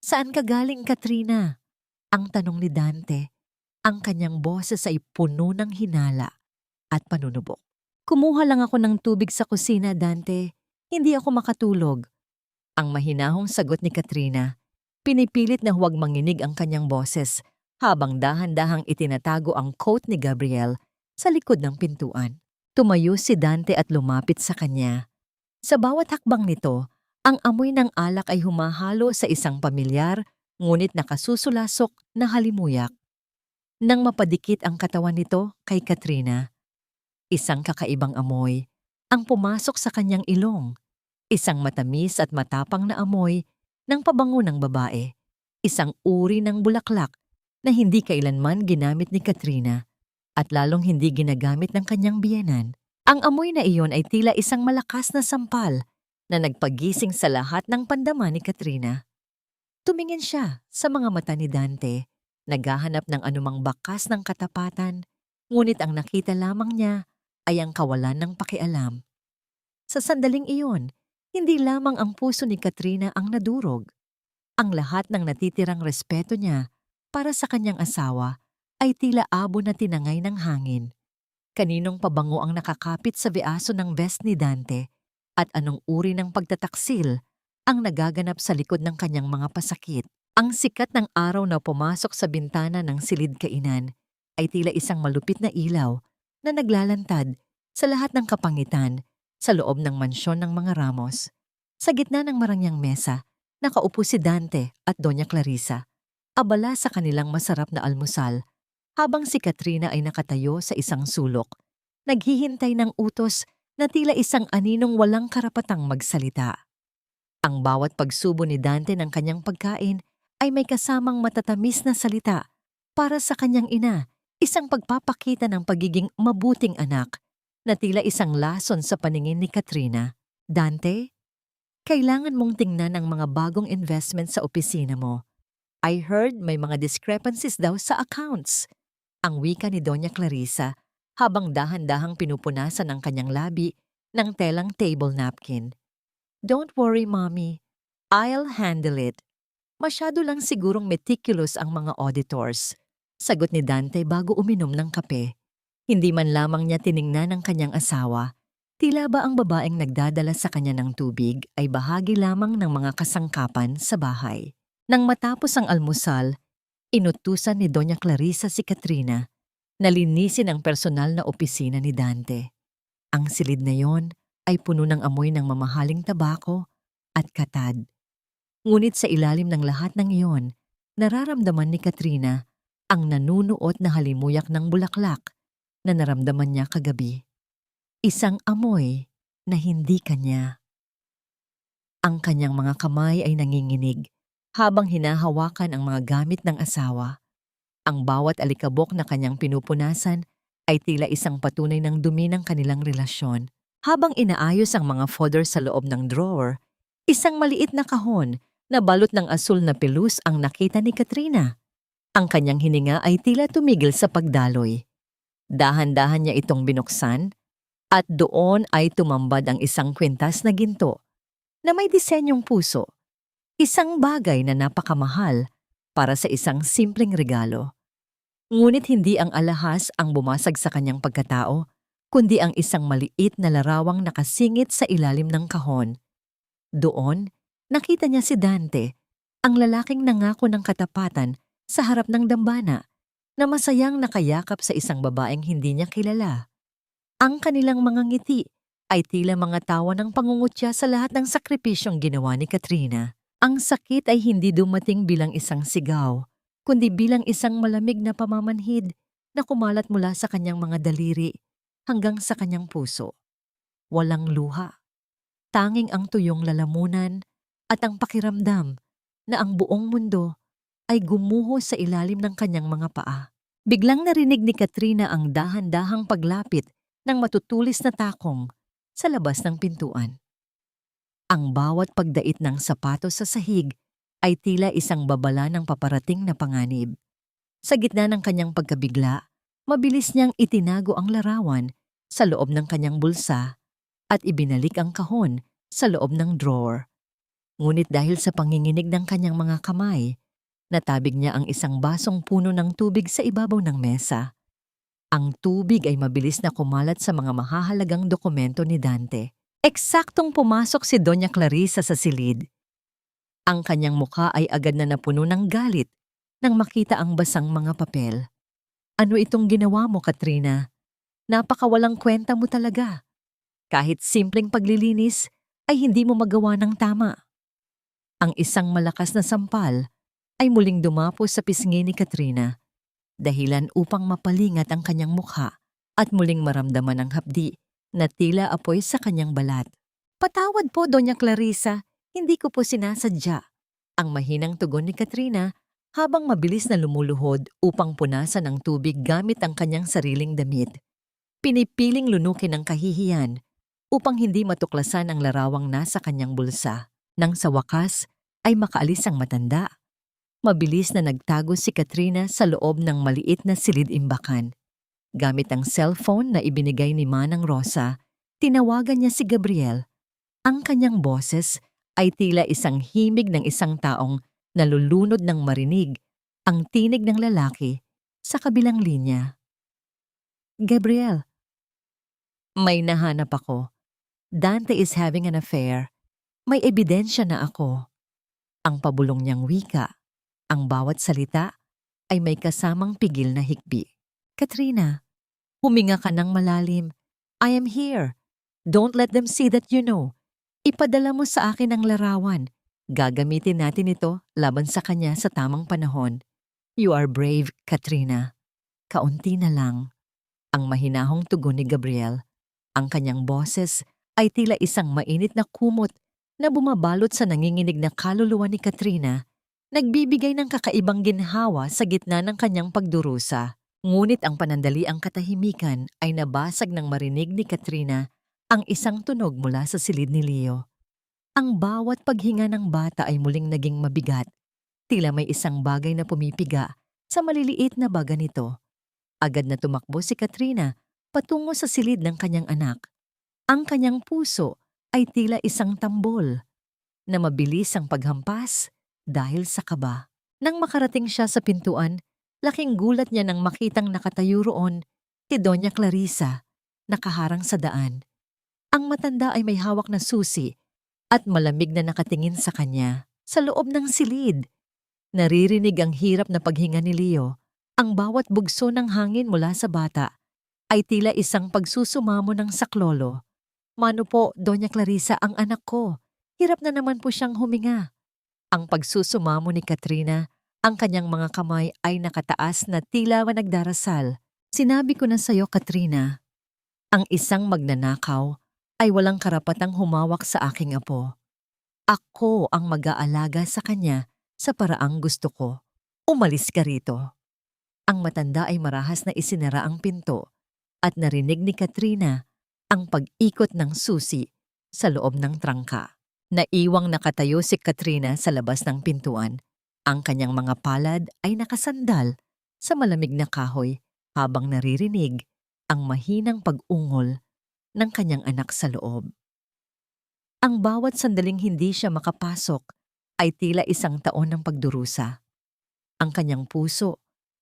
"Saan ka galing, Katrina?" ang tanong ni Dante. Ang kanyang boses ay puno ng hinala at panunubok. "Kumuha lang ako ng tubig sa kusina, Dante. Hindi ako makatulog." Ang mahinahong sagot ni Katrina. Pinipilit na huwag manginig ang kanyang boses habang dahan-dahang itinatago ang coat ni Gabriel sa likod ng pintuan. Tumayo si Dante at lumapit sa kanya. Sa bawat hakbang nito, ang amoy ng alak ay humahalo sa isang pamilyar ngunit nakasusulasok na halimuyak. Nang mapadikit ang katawan nito kay Katrina, isang kakaibang amoy ang pumasok sa kanyang ilong. Isang matamis at matapang na amoy ng pabango ng babae. Isang uri ng bulaklak na hindi kailanman ginamit ni Katrina at lalong hindi ginagamit ng kanyang biyenan. Ang amoy na iyon ay tila isang malakas na sampal na nagpagising sa lahat ng pandama ni Katrina. Tumingin siya sa mga mata ni Dante, naghahanap ng anumang bakas ng katapatan, ngunit ang nakita lamang niya ay ang kawalan ng pakialam. Sa sandaling iyon, hindi lamang ang puso ni Katrina ang nadurog. Ang lahat ng natitirang respeto niya para sa kanyang asawa ay tila abo na tinangay ng hangin. Kaninong pabango ang nakakapit sa beaso ng vest ni Dante at anong uri ng pagtataksil ang nagaganap sa likod ng kanyang mga pasakit. Ang sikat ng araw na pumasok sa bintana ng silid kainan ay tila isang malupit na ilaw na naglalantad sa lahat ng kapangitan sa loob ng mansyon ng mga Ramos. Sa gitna ng marangyang mesa, nakaupo si Dante at Doña Clarissa, abala sa kanilang masarap na almusal, habang si Katrina ay nakatayo sa isang sulok, naghihintay ng utos na tila isang aninong walang karapatang magsalita. Ang bawat pagsubo ni Dante ng kanyang pagkain ay may kasamang matatamis na salita para sa kanyang ina, isang pagpapakita ng pagiging mabuting anak na tila isang lason sa paningin ni Katrina. "Dante, kailangan mong tingnan ang mga bagong investment sa opisina mo. I heard may mga discrepancies daw sa accounts." Ang wika ni Doña Clarissa habang dahan-dahang pinupunasan ang kanyang labi ng telang table napkin. "Don't worry, Mommy. I'll handle it. Masyado lang sigurong meticulous ang mga auditors." Sagot ni Dante bago uminom ng kape. Hindi man lamang niya tiningnan ang kanyang asawa. Tila ba ang babaeng nagdadala sa kanya ng tubig ay bahagi lamang ng mga kasangkapan sa bahay. Nang matapos ang almusal, inutusan ni Doña Clarissa si Katrina na linisin ang personal na opisina ni Dante. Ang silid na yon ay puno ng amoy ng mamahaling tabako at katad. Ngunit sa ilalim ng lahat ng iyon, nararamdaman ni Katrina ang nanunuot na halimuyak ng bulaklak na naramdaman niya kagabi. Isang amoy na hindi kanya. Ang kanyang mga kamay ay nanginginig habang hinahawakan ang mga gamit ng asawa. Ang bawat alikabok na kanyang pinupunasan ay tila isang patunay ng dumi ng kanilang relasyon. Habang inaayos ang mga folder sa loob ng drawer, isang maliit na kahon na balot ng asul na pelus ang nakita ni Katrina. Ang kanyang hininga ay tila tumigil sa pagdaloy. Dahan-dahan niya itong binuksan at doon ay tumambad ang isang kwintas na ginto na may disenyong puso. Isang bagay na napakamahal para sa isang simpleng regalo. Ngunit hindi ang alahas ang bumasag sa kanyang pagkatao, kundi ang isang maliit na larawang nakasingit sa ilalim ng kahon. Doon, nakita niya si Dante, ang lalaking nangako ng katapatan sa harap ng dambana, na masayang nakayakap sa isang babaeng hindi niya kilala. Ang kanilang mga ngiti ay tila mga tawa ng pangungutya sa lahat ng sakripisyong ginawa ni Katrina. Ang sakit ay hindi dumating bilang isang sigaw, kundi bilang isang malamig na pamamanhid na kumalat mula sa kanyang mga daliri hanggang sa kanyang puso. Walang luha, tanging ang tuyong lalamunan at ang pakiramdam na ang buong mundo ay gumuho sa ilalim ng kanyang mga paa. Biglang narinig ni Katrina ang dahan-dahang paglapit ng matutulis na takong sa labas ng pintuan. Ang bawat pagdait ng sapatos sa sahig ay tila isang babala ng paparating na panganib. Sa gitna ng kanyang pagkabigla, mabilis niyang itinago ang larawan sa loob ng kanyang bulsa at ibinalik ang kahon sa loob ng drawer. Ngunit dahil sa panginginig ng kanyang mga kamay, natabig niya ang isang basong puno ng tubig sa ibabaw ng mesa. Ang tubig ay mabilis na kumalat sa mga mahahalagang dokumento ni Dante. Eksaktong pumasok si Doña Clarissa sa silid. Ang kanyang mukha ay agad na napuno ng galit nang makita ang basang mga papel. Ano itong ginawa mo, Katrina? Napakawalang kwenta mo talaga. Kahit simpleng paglilinis ay hindi mo magawa ng tama. Ang isang malakas na sampal ay muling dumapo sa pisngi ni Katrina, dahilan upang mapalingat ang kanyang mukha at muling maramdaman ang hapdi na tila apoy sa kanyang balat. Patawad po, Doña Clarissa, hindi ko po sinasadya. Ang mahinang tugon ni Katrina habang mabilis na lumuluhod upang punasan ang tubig gamit ang kanyang sariling damit. Pinipiling lunukin ang kahihiyan upang hindi matuklasan ang larawang nasa kanyang bulsa. Nang sa wakas ay makaalis ang matanda, mabilis na nagtago si Katrina sa loob ng maliit na silid-imbakan. Gamit ang cellphone na ibinigay ni Manang Rosa, tinawagan niya si Gabriel. Ang kanyang boses ay tila isang himig ng isang taong nalulunod ng marinig ang tinig ng lalaki sa kabilang linya. Gabriel, may nahanap ako. Dante is having an affair. May ebidensya na ako. Ang pabulong niyang wika. Ang bawat salita ay may kasamang pigil na hikbi. Katrina, huminga ka ng malalim. I am here. Don't let them see that you know. Ipadala mo sa akin ang larawan. Gagamitin natin ito laban sa kanya sa tamang panahon. You are brave, Katrina. Kaunti na lang. Ang mahinahong tugon ni Gabriel. Ang kanyang boses ay tila isang mainit na kumot na bumabalot sa nanginginig na kaluluwa ni Katrina, nagbibigay ng kakaibang ginhawa sa gitna ng kanyang pagdurusa. Ngunit ang panandaliang katahimikan ay nabasag ng marinig ni Katrina ang isang tunog mula sa silid ni Leo. Ang bawat paghinga ng bata ay muling naging mabigat. Tila may isang bagay na pumipiga sa maliliit na baga nito. Agad na tumakbo si Katrina patungo sa silid ng kanyang anak. Ang kanyang puso ay tila isang tambol na mabilis ang paghampas dahil sa kaba. Nang makarating siya sa pintuan, laking gulat niya nang makitang nakatayo roon si Doña Clarissa, nakaharang sa daan. Ang matanda ay may hawak na susi at malamig na nakatingin sa kanya. Sa loob ng silid, naririnig ang hirap na paghinga ni Leo. Ang bawat bugso ng hangin mula sa bata ay tila isang pagsusumamo ng saklolo. Mano po, Doña Clarissa, ang anak ko. Hirap na naman po siyang huminga. Ang pagsusumamo ni Katrina, ang kanyang mga kamay ay nakataas na tila nagdarasal. Sinabi ko na sa'yo, Katrina, ang isang magnanakaw ay walang karapatang humawak sa aking apo. Ako ang mag-aalaga sa kanya sa paraang gusto ko. Umalis ka rito. Ang matanda ay marahas na isinara ang pinto at narinig ni Katrina ang pag-ikot ng susi sa loob ng trangka. Naiwang nakatayo si Katrina sa labas ng pintuan. Ang kanyang mga palad ay nakasandal sa malamig na kahoy habang naririnig ang mahinang pag-ungol ng kanyang anak sa loob. Ang bawat sandaling hindi siya makapasok ay tila isang taon ng pagdurusa. Ang kanyang puso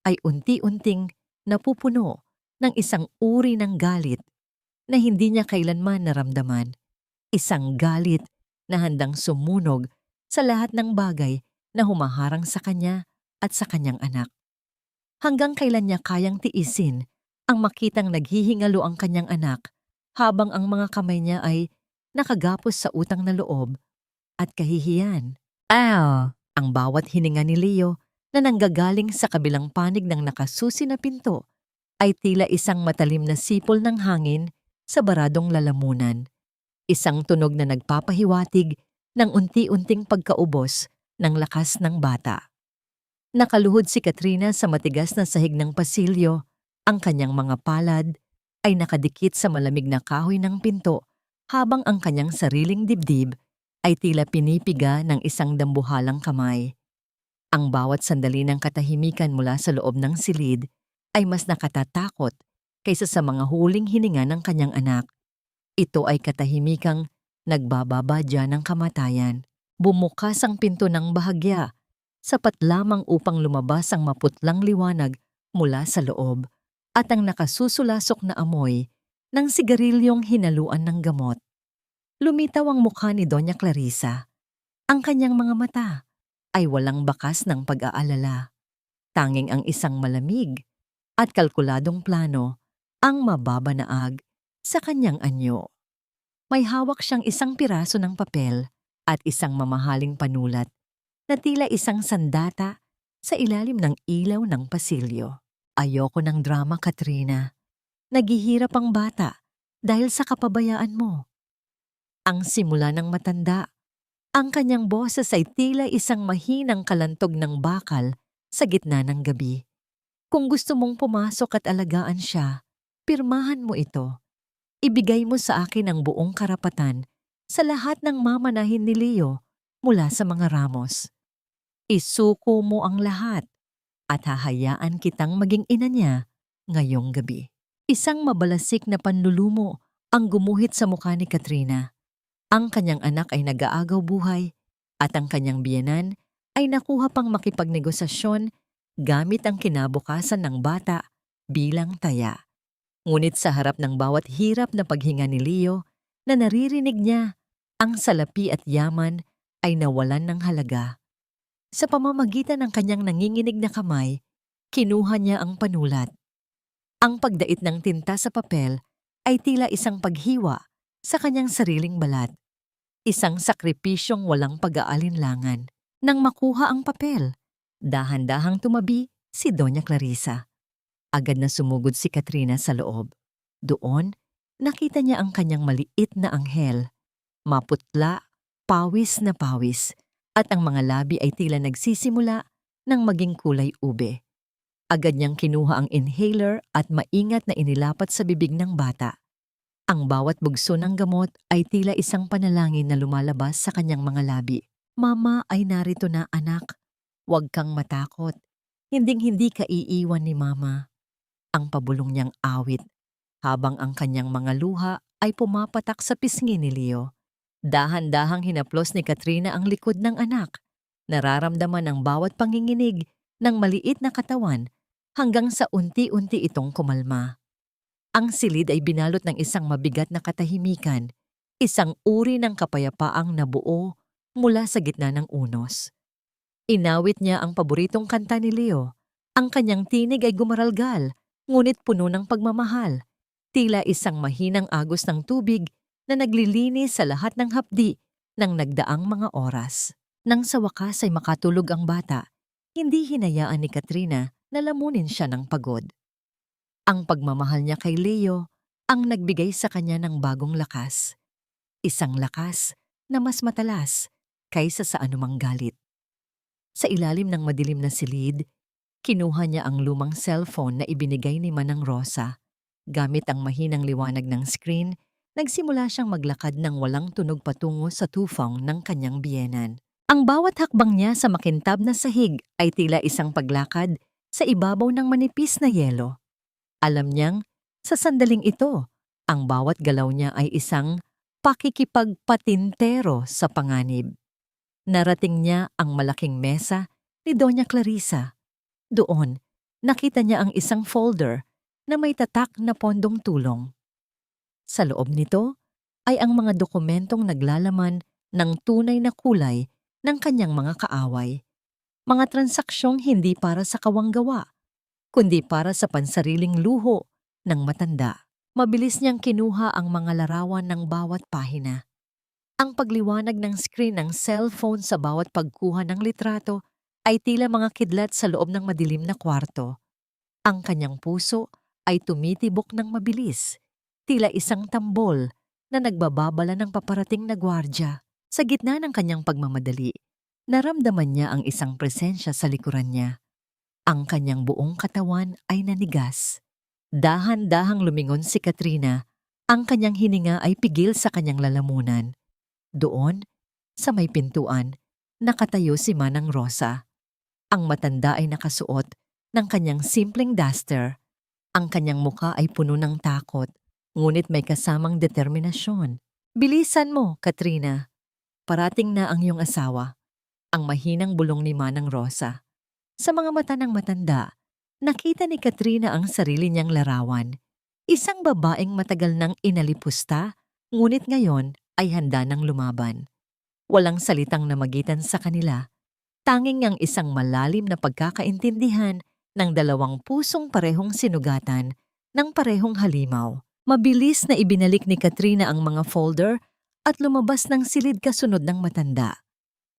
ay unti-unting napupuno ng isang uri ng galit na hindi niya kailanman naramdaman. Isang galit na handang sumunog sa lahat ng bagay na humaharang sa kanya at sa kanyang anak. Hanggang kailan niya kayang tiisin ang makitang naghihingalo ang kanyang anak habang ang mga kamay niya ay nakagapos sa utang na loob at kahihiyan. Ang bawat hininga ni Leo na nanggagaling sa kabilang panig ng nakasusi na pinto ay tila isang matalim na sipol ng hangin sa baradong lalamunan. Isang tunog na nagpapahiwatig ng unti-unting pagkaubos ng lakas ng bata. Nakaluhod si Katrina sa matigas na sahig ng pasilyo. Ang kanyang mga palad ay nakadikit sa malamig na kahoy ng pinto habang ang kanyang sariling dibdib ay tila pinipiga ng isang dambuhalang kamay. Ang bawat sandali ng katahimikan mula sa loob ng silid ay mas nakatatakot kaysa sa mga huling hininga ng kanyang anak. Ito ay katahimikang nagbababadya ng kamatayan. Bumukas ang pinto ng bahagya, sapat lamang upang lumabas ang maputlang liwanag mula sa loob at ang nakasusulasok na amoy ng sigarilyong hinaluan ng gamot. Lumitaw ang mukha ni Doña Clarisa. Ang kanyang mga mata ay walang bakas ng pag-aalala. Tanging ang isang malamig at kalkuladong plano ang mababanaag sa kanyang anyo. May hawak siyang isang piraso ng papel at isang mamahaling panulat na tila isang sandata sa ilalim ng ilaw ng pasilyo. Ayoko ng drama, Katrina. Naghihirap ang bata dahil sa kapabayaan mo. Ang simula ng matanda. Ang kanyang boses ay tila isang mahinang kalantog ng bakal sa gitna ng gabi. Kung gusto mong pumasok at alagaan siya, pirmahan mo ito. Ibigay mo sa akin ang buong karapatan sa lahat ng mamanahin ni Leo mula sa mga ramos. Isuko mo ang lahat at hahayaan kitang maging ina niya ngayong gabi. Isang mabalasik na panlulumo ang gumuhit sa mukha ni Katrina. Ang kanyang anak ay nag-aagaw buhay at ang kanyang biyenan ay nakuha pang makipagnegosasyon gamit ang kinabukasan ng bata bilang taya. Ngunit sa harap ng bawat hirap na paghinga ni Leo na naririnig niya, ang salapi at yaman ay nawalan ng halaga. Sa pamamagitan ng kanyang nanginginig na kamay, kinuha niya ang panulat. Ang pagdait ng tinta sa papel ay tila isang paghiwa sa kanyang sariling balat. Isang sakripisyong walang pag-aalinlangan. Nang makuha ang papel, dahan-dahang tumabi si Doña Clarisa. Agad na sumugod si Katrina sa loob. Doon, nakita niya ang kanyang maliit na anghel. Maputla, pawis na pawis, at ang mga labi ay tila nagsisimula ng maging kulay ube. Agad niyang kinuha ang inhaler at maingat na inilapat sa bibig ng bata. Ang bawat bugso ng gamot ay tila isang panalangin na lumalabas sa kanyang mga labi. Mama ay narito na, anak. Huwag kang matakot. Hinding-hindi ka iiwan ni Mama. Ang pabulong niyang awit habang ang kanyang mga luha ay pumapatak sa pisngi ni Leo. Dahan-dahang hinaplos ni Katrina ang likod ng anak. Nararamdaman ang bawat panginginig ng maliit na katawan hanggang sa unti-unti itong kumalma. Ang silid ay binalot ng isang mabigat na katahimikan, isang uri ng kapayapaang nabuo mula sa gitna ng unos. Inawit niya ang paboritong kanta ni Leo. Ang kanyang tinig ay gumaralgal, ngunit puno ng pagmamahal. Tila isang mahinang agos ng tubig na naglilinis sa lahat ng hapdi ng nagdaang mga oras. Nang sa wakas ay makatulog ang bata, hindi hinayaan ni Katrina na lamunin siya ng pagod. Ang pagmamahal niya kay Leo ang nagbigay sa kanya ng bagong lakas. Isang lakas na mas matalas kaysa sa anumang galit. Sa ilalim ng madilim na silid, kinuha niya ang lumang cellphone na ibinigay ni Manang Rosa. Gamit ang mahinang liwanag ng screen, nagsimula siyang maglakad ng walang tunog patungo sa tufong ng kanyang biyenan. Ang bawat hakbang niya sa makintab na sahig ay tila isang paglakad sa ibabaw ng manipis na yelo. Alam niyang, sa sandaling ito, ang bawat galaw niya ay isang pakikipagpatintero sa panganib. Narating niya ang malaking mesa ni Doña Clarisa. Doon, Nakita niya ang isang folder na may tatak na pondong tulong. Sa loob nito ay ang mga dokumentong naglalaman ng tunay na kulay ng kanyang mga kaaway. Mga transaksyong hindi para sa kawanggawa, kundi para sa pansariling luho ng matanda. Mabilis niyang kinuha ang mga larawan ng bawat pahina. Ang pagliwanag ng screen ng cellphone sa bawat pagkuha ng litrato ay tila mga kidlat sa loob ng madilim na kwarto. Ang kanyang puso ay tumitibok ng mabilis, tila isang tambol na nagbababala ng paparating na gwardya. Sa gitna ng kanyang pagmamadali, naramdaman niya ang isang presensya sa likuran niya. Ang kanyang buong katawan ay nanigas. Dahan-dahang lumingon si Katrina. Ang kanyang hininga ay pigil sa kanyang lalamunan. Doon, sa may pintuan, nakatayo si Manang Rosa. Ang matanda ay nakasuot ng kanyang simpleng duster. Ang kanyang muka ay puno ng takot, ngunit may kasamang determinasyon. "Bilisan mo, Katrina. Parating na ang iyong asawa." Ang mahinang bulong ni Manang Rosa. Sa mga mata ng matanda, nakita ni Katrina ang sarili niyang larawan. Isang babaeng matagal nang inalipusta, ngunit ngayon ay handa ng lumaban. Walang salitang namagitan sa kanila. Tanging ang isang malalim na pagkakaintindihan ng dalawang pusong parehong sinugatan ng parehong halimaw. Mabilis na ibinalik ni Katrina ang mga folder at lumabas ng silid kasunod ng matanda.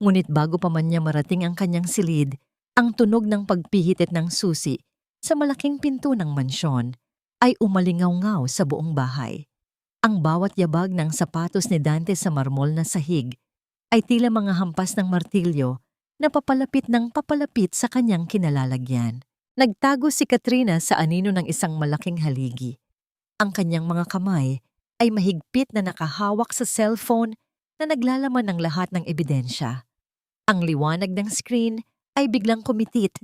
Ngunit bago pa man niya marating ang kanyang silid, ang tunog ng pagpihitit ng susi sa malaking pinto ng mansyon ay umalingaw-ngaw sa buong bahay. Ang bawat yabag ng sapatos ni Dante sa marmol na sahig ay tila mga hampas ng martilyo na papalapit ng papalapit sa kanyang kinalalagyan. Nagtago si Katrina sa anino ng isang malaking haligi. Ang kanyang mga kamay ay mahigpit na nakahawak sa cellphone na naglalaman ng lahat ng ebidensya. Ang liwanag ng screen ay biglang kumitit,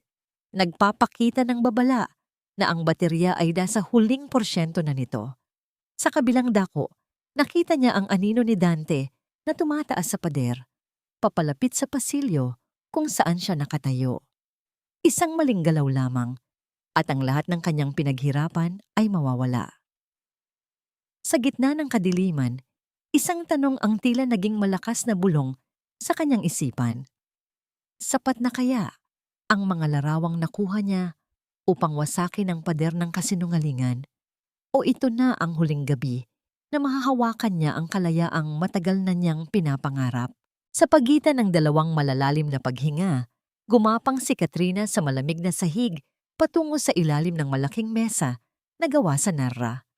nagpapakita ng babala na ang baterya ay nasa huling porsyento na nito. Sa kabilang dako, nakita niya ang anino ni Dante na tumataas sa pader, papalapit sa pasilyo kung saan siya nakatayo. Isang maling galaw lamang at ang lahat ng kanyang pinaghirapan ay mawawala. Sa gitna ng kadiliman, isang tanong ang tila naging malakas na bulong sa kanyang isipan. Sapat na kaya ang mga larawang nakuha niya upang wasakin ang pader ng kasinungalingan? O ito na ang huling gabi na mahahawakan niya ang kalayaang matagal na niyang pinapangarap? Sa pagitan ng dalawang malalalim na paghinga, gumapang si Katrina sa malamig na sahig patungo sa ilalim ng malaking mesa na gawa sa narra.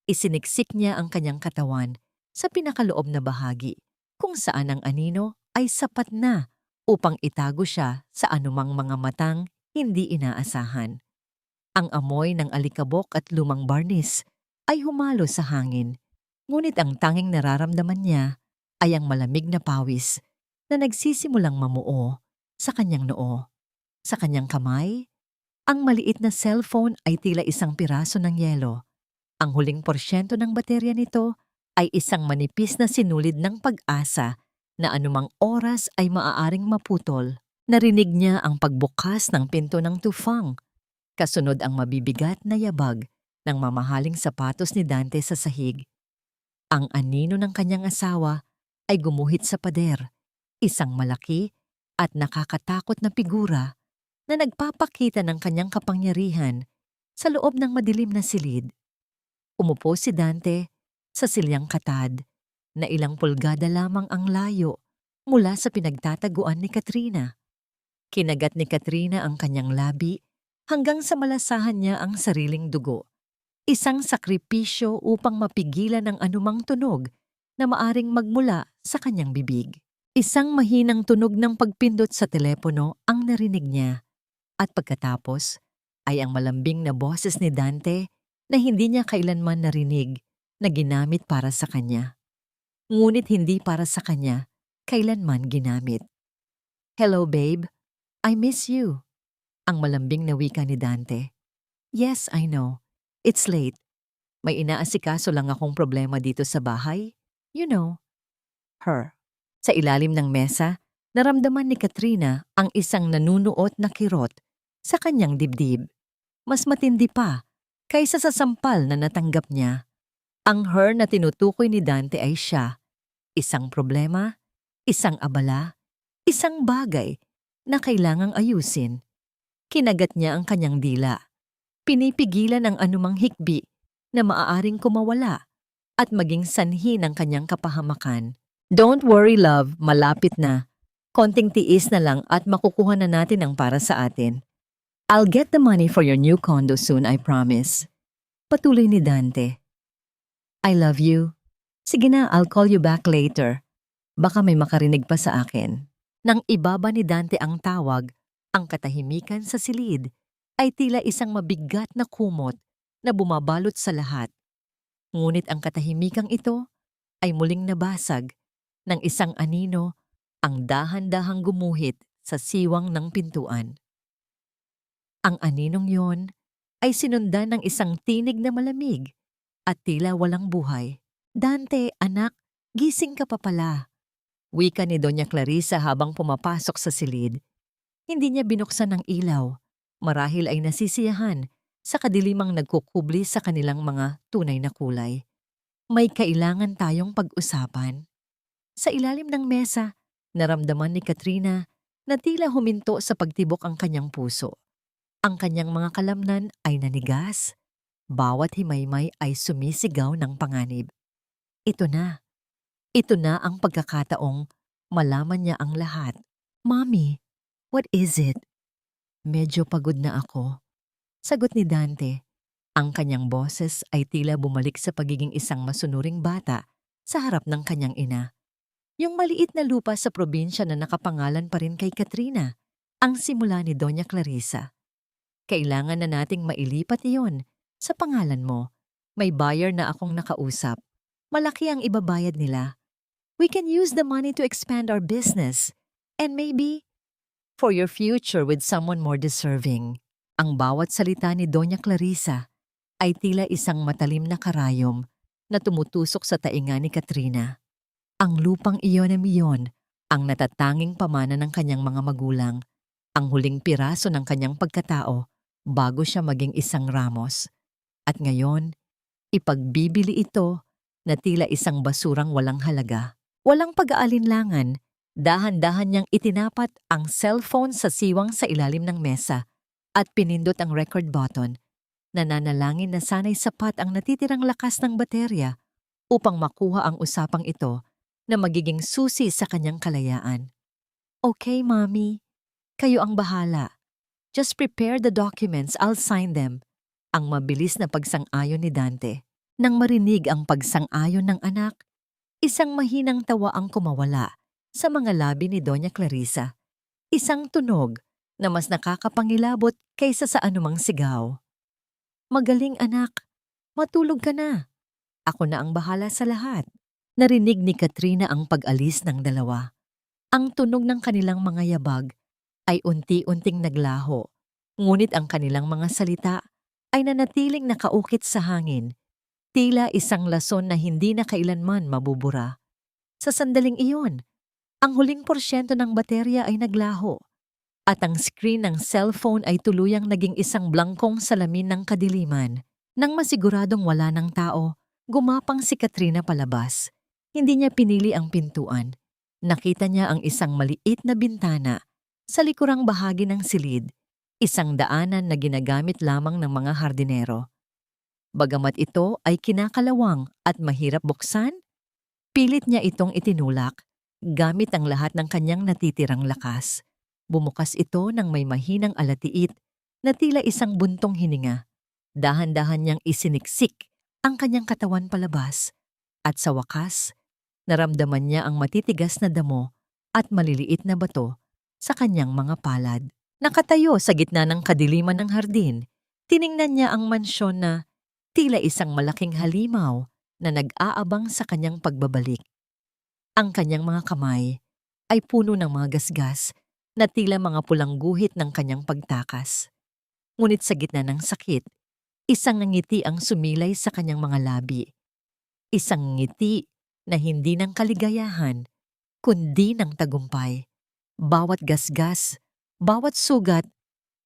Isiniksik niya ang kanyang katawan sa pinakaloob na bahagi kung saan ang anino ay sapat na upang itago siya sa anumang mga matang hindi inaasahan. Ang amoy ng alikabok at lumang barnis ay humalo sa hangin, ngunit ang tanging nararamdaman niya ay ang malamig na pawis na nagsisimulang mamuo sa kanyang noo. Sa kanyang kamay, ang maliit na cellphone ay tila isang piraso ng yelo. Ang huling porsyento ng baterya nito ay isang manipis na sinulid ng pag-asa na anumang oras ay maaaring maputol. Narinig niya ang pagbukas ng pinto ng tufang. Kasunod ang mabibigat na yabag ng mamahaling sapatos ni Dante sa sahig. Ang anino ng kanyang asawa ay gumuhit sa pader, isang malaki at nakakatakot na figura na nagpapakita ng kanyang kapangyarihan sa loob ng madilim na silid. Umupo si Dante sa silyang katad na ilang pulgada lamang ang layo mula sa pinagtataguan ni Katrina. Kinagat ni Katrina ang kanyang labi hanggang sa malasahan niya ang sariling dugo. Isang sakripisyo upang mapigilan ang anumang tunog na maaring magmula sa kanyang bibig. Isang mahinang tunog ng pagpindot sa telepono ang narinig niya. At pagkatapos ay ang malambing na boses ni Dante na hindi niya kailanman narinig na ginamit para sa kanya. Ngunit hindi para sa kanya kailanman ginamit. "Hello babe, I miss you." Ang malambing na wika ni Dante. "Yes, I know. It's late. May inaasikaso lang akong problema dito sa bahay. You know." Her. Sa ilalim ng mesa, naramdaman ni Katrina ang isang nanunuot na kirot sa kanyang dibdib. Mas matindi pa, kaysa sa sampal na natanggap niya. Ang her na tinutukoy ni Dante ay siya, isang problema, isang abala, isang bagay na kailangang ayusin. Kinagat niya ang kanyang dila. Pinipigilan ang anumang hikbi na maaaring kumawala at maging sanhi ng kanyang kapahamakan. Don't worry love, malapit na. Konting tiis na lang at makukuha na natin ang para sa atin. I'll get the money for your new condo soon, I promise. Patuloy ni Dante. I love you. Sige na, I'll call you back later. Baka may makarinig pa sa akin. Nang ibaba ni Dante ang tawag, ang katahimikan sa silid ay tila isang mabigat na kumot na bumabalot sa lahat. Ngunit ang katahimikang ito ay muling nabasag ng isang anino ang dahan-dahang gumuhit sa siwang ng pintuan. Ang aninong yon ay sinundan ng isang tinig na malamig at tila walang buhay. Dante, anak, gising ka pa pala. Wika ni Doña Clarisa habang pumapasok sa silid. Hindi niya binuksan ang ilaw. Marahil ay nasisiyahan sa kadilimang nagkukubli sa kanilang mga tunay na kulay. May kailangan tayong pag-usapan. Sa ilalim ng mesa, naramdaman ni Katrina na tila huminto sa pagtibok ang kanyang puso. Ang kanyang mga kalamnan ay nanigas. Bawat himaymay ay sumisigaw ng panganib. Ito na. Ito na ang pagkakataong malaman niya ang lahat. Mommy, what is it? Medyo pagod na ako. Sagot ni Dante. Ang kanyang boses ay tila bumalik sa pagiging isang masunuring bata sa harap ng kanyang ina. Yung maliit na lupa sa probinsya na nakapangalan pa rin kay Katrina, ang simula ni Doña Clarisa. Kailangan na nating mailipat iyon sa pangalan mo. May buyer na akong nakausap. Malaki ang ibabayad nila. We can use the money to expand our business. And maybe, for your future with someone more deserving. Ang bawat salita ni Doña Clarisa ay tila isang matalim na karayom na tumutusok sa tainga ni Katrina. Ang lupang iyon na miyon, ang natatanging pamana ng kanyang mga magulang, ang huling piraso ng kanyang pagkatao bago siya maging isang Ramos. At ngayon, ipagbibili ito na tila isang basurang walang halaga. Walang pag-aalinlangan, dahan-dahan niyang itinapat ang cellphone sa siwang sa ilalim ng mesa at pinindot ang record button. Nananalangin na sana'y sapat ang natitirang lakas ng baterya upang makuha ang usapang ito na magiging susi sa kanyang kalayaan. Okay, Mommy. Kayo ang bahala. Just prepare the documents, I'll sign them. Ang mabilis na pagsang-ayon ni Dante. Nang marinig ang pagsang-ayon ng anak, isang mahinang tawa ang kumawala sa mga labi ni Doña Clarisa. Isang tunog na mas nakakapangilabot kaysa sa anumang sigaw. Magaling anak, matulog ka na. Ako na ang bahala sa lahat. Narinig ni Katrina ang pag-alis ng dalawa. Ang tunog ng kanilang mga yabag ay unti-unting naglaho, ngunit ang kanilang mga salita ay nanatiling nakaukit sa hangin, tila isang lason na hindi na kailanman mabubura. Sa sandaling iyon, ang huling porsyento ng baterya ay naglaho, at ang screen ng cellphone ay tuluyang naging isang blangkong salamin ng kadiliman. Nang masiguradong wala ng tao, gumapang si Katrina palabas. Hindi niya pinili ang pintuan. Nakita niya ang isang maliit na bintana sa likurang bahagi ng silid, isang daanan na ginagamit lamang ng mga hardinero. Bagamat ito ay kinakalawang at mahirap buksan, pilit niya itong itinulak gamit ang lahat ng kanyang natitirang lakas. Bumukas ito ng may mahinang alatiit na tila isang buntong hininga. Dahan-dahan niyang isiniksik ang kanyang katawan palabas at sa wakas, naramdaman niya ang matitigas na damo at maliliit na bato sa kanyang mga palad. Nakatayo sa gitna ng kadiliman ng hardin, tiningnan niya ang mansyon na tila isang malaking halimaw na nag-aabang sa kanyang pagbabalik. Ang kanyang mga kamay ay puno ng mga gasgas na tila mga pulang guhit ng kanyang pagtakas. Ngunit sa gitna ng sakit, isang ngiti ang sumilay sa kanyang mga labi. Isang ngiti na hindi ng kaligayahan, kundi ng tagumpay. Bawat gasgas, bawat sugat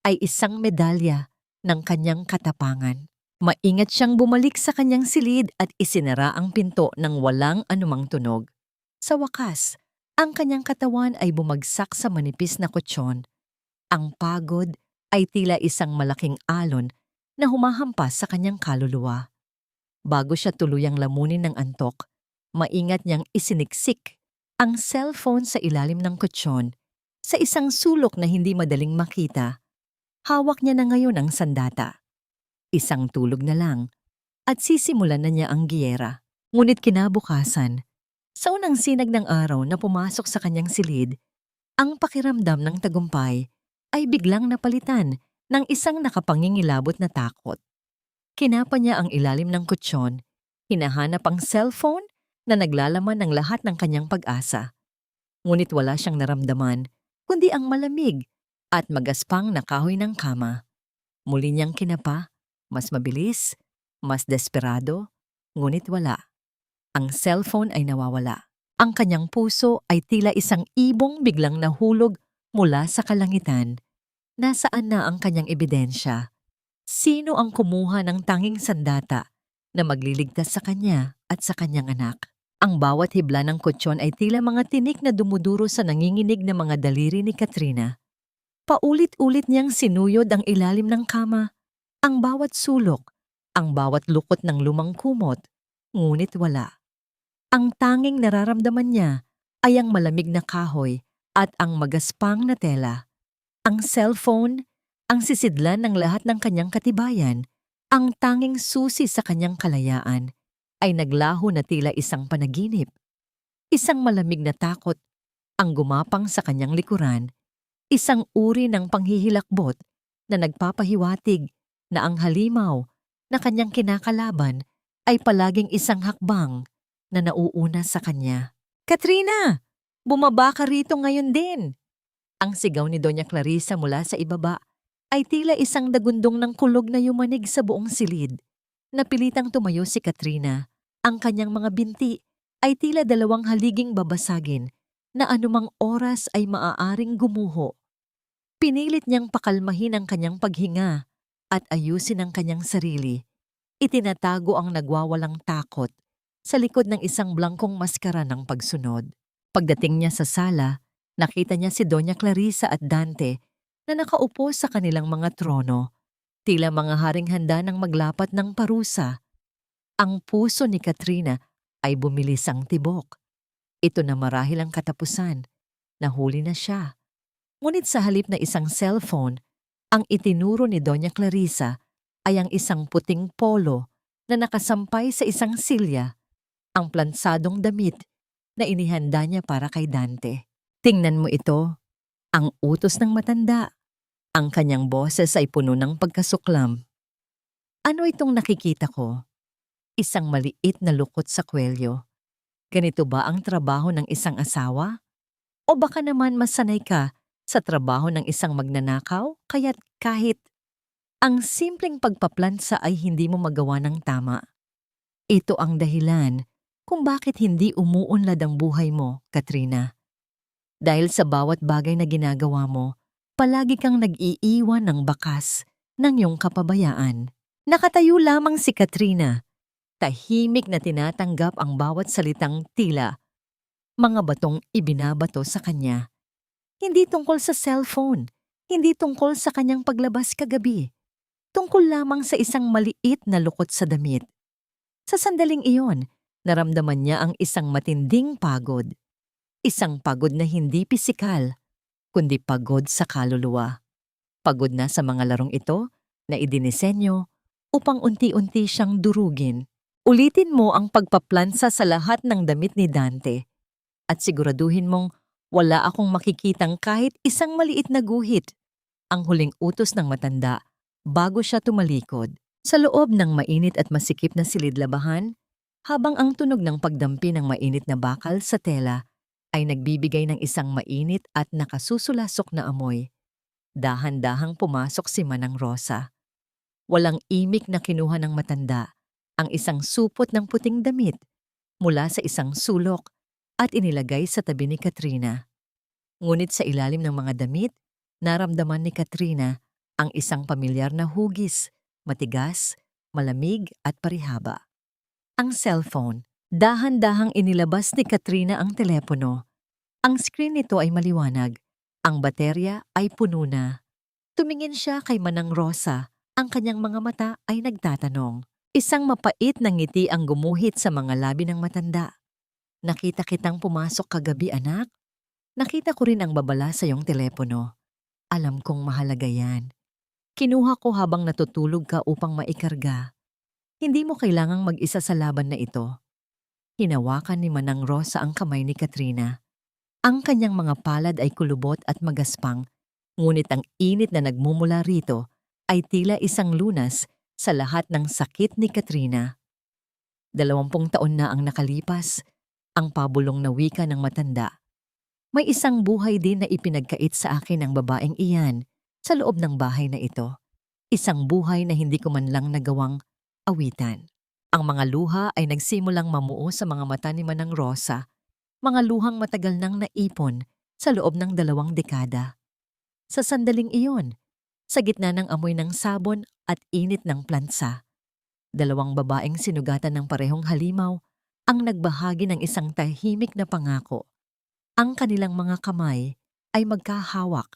ay isang medalya ng kanyang katapangan. Maingat siyang bumalik sa kanyang silid at isinara ang pinto ng walang anumang tunog. Sa wakas, ang kanyang katawan ay bumagsak sa manipis na kutsyon. Ang pagod ay tila isang malaking alon na humahampas sa kanyang kaluluwa. Bago siya tuluyang lamunin ng antok, maingat niyang isiniksik ang cellphone sa ilalim ng kutsyon sa isang sulok na hindi madaling makita. Hawak niya na ngayon ang sandata. Isang tulog na lang at sisimulan na niya ang giyera. Ngunit kinabukasan, sa unang sinag ng araw na pumasok sa kanyang silid, ang pakiramdam ng tagumpay ay biglang napalitan ng isang nakapangingilabot na takot. Kinapa niya ang ilalim ng kutsyon, hinahanap ang cellphone na naglalaman ng lahat ng kanyang pag-asa. Ngunit wala siyang naramdaman, kundi ang malamig at magaspang na kahoy ng kama. Muli niyang kinapa, mas mabilis, mas desperado, ngunit wala. Ang cellphone ay nawawala. Ang kanyang puso ay tila isang ibong biglang nahulog mula sa kalangitan. Nasaan na ang kanyang ebidensya? Sino ang kumuha ng tanging sandata na magliligtas sa kanya at sa kanyang anak? Ang bawat hibla ng kutsyon ay tila mga tinik na dumuduro sa nanginginig na mga daliri ni Katrina. Paulit-ulit niyang sinuyod ang ilalim ng kama, ang bawat sulok, ang bawat lukot ng lumang kumot, ngunit wala. Ang tanging nararamdaman niya ay ang malamig na kahoy at ang magaspang na tela. Ang cellphone, ang sisidlan ng lahat ng kanyang katibayan, ang tanging susi sa kanyang kalayaan, ay naglaho na tila isang panaginip. Isang malamig na takot ang gumapang sa kanyang likuran, isang uri ng panghihilakbot na nagpapahiwatig na ang halimaw na kanyang kinakalaban ay palaging isang hakbang na nauuna sa kanya. "Katrina! Bumaba ka rito ngayon din!" Ang sigaw ni Doña Clarissa mula sa ibaba ay tila isang dagundong ng kulog na yumanig sa buong silid. Napilitang tumayo si Katrina. Ang kanyang mga binti ay tila dalawang haliging babasagin na anumang oras ay maaaring gumuho. Pinilit niyang pakalmahin ang kanyang paghinga at ayusin ang kanyang sarili. Itinatago ang nagwawalang takot sa likod ng isang blangkong maskara ng pagsunod. Pagdating niya sa sala, nakita niya si Doña Clarissa at Dante na nakaupo sa kanilang mga trono, tila mga haring handa ng maglapat ng parusa. Ang puso ni Katrina ay bumilis ang tibok. Ito na marahil ang katapusan. Nahuli na siya. Ngunit sa halip na isang cellphone, ang itinuro ni Doña Clarissa ay ang isang puting polo na nakasampay sa isang silya, ang plansadong damit na inihanda niya para kay Dante. "Tingnan mo ito, ang utos ng matanda." Ang kanyang boses ay puno ng pagkasuklam. "Ano itong nakikita ko? Isang maliit na lukot sa kwelyo. Ganito ba ang trabaho ng isang asawa? O baka naman masanay ka sa trabaho ng isang magnanakaw, kaya't kahit ang simpleng pagpaplansa ay hindi mo magawa ng tama. Ito ang dahilan kung bakit hindi umuunlad ang buhay mo, Katrina. Dahil sa bawat bagay na ginagawa mo, palagi kang nag-iiwan ng bakas ng iyong kapabayaan." Nakatayo lamang si Katrina, tahimik na tinatanggap ang bawat salitang tila mga batong ibinabato sa kanya. Hindi tungkol sa cellphone, hindi tungkol sa kanyang paglabas kagabi, tungkol lamang sa isang maliit na lukot sa damit. Sa sandaling iyon, naramdaman niya ang isang matinding pagod. Isang pagod na hindi pisikal, kundi pagod sa kaluluwa. Pagod na sa mga larong ito na idinisenyo upang unti-unti siyang durugin. Ulitin mo ang pagpaplansa sa lahat ng damit ni Dante at siguraduhin mong wala akong makikitang kahit isang maliit na guhit. Ang huling utos ng matanda bago siya tumalikod. Sa loob ng mainit at masikip na silid-labahan, habang ang tunog ng pagdampi ng mainit na bakal sa tela ay nagbibigay ng isang mainit at nakasusulasok na amoy, dahan-dahang pumasok si Manang Rosa. Walang imik na kinuha ng matanda ang isang supot ng puting damit mula sa isang sulok at inilagay sa tabi ni Katrina. Ngunit sa ilalim ng mga damit, naramdaman ni Katrina Ang isang pamilyar na hugis, matigas, malamig at parihaba. Ang cellphone. Dahan-dahang inilabas ni Katrina ang telepono. Ang screen nito ay maliwanag. Ang baterya ay puno na. Tumingin siya kay Manang Rosa. Ang kanyang mga mata ay nagtatanong. Isang mapait na ngiti ang gumuhit sa mga labi ng matanda. Nakita kitang pumasok kagabi, anak. Nakita ko rin ang babala sa iyong telepono. Alam kong mahalaga yan. Kinuha ko habang natutulog ka upang maikarga. Hindi mo kailangang mag-isa sa laban na ito. Hinawakan ni Manang Rosa ang kamay ni Katrina. Ang kanyang mga palad ay kulubot at magaspang, ngunit ang init na nagmumula rito ay tila isang lunas sa lahat ng sakit ni Katrina. 20 taon na ang nakalipas, ang pabulong na wika ng matanda. May isang buhay din na ipinagkait sa akin ng babaeng iyan sa loob ng bahay na ito. Isang buhay na hindi ko man lang nagawang awitan. Ang mga luha ay nagsimulang mamuo sa mga mata ni Manang Rosa, mga luhang matagal nang naipon sa loob ng 2 dekada. Sa sandaling iyon, sa gitna ng amoy ng sabon at init ng plansa, 2 babaeng sinugatan ng parehong halimaw ang nagbahagi ng isang tahimik na pangako. Ang kanilang mga kamay ay magkahawak,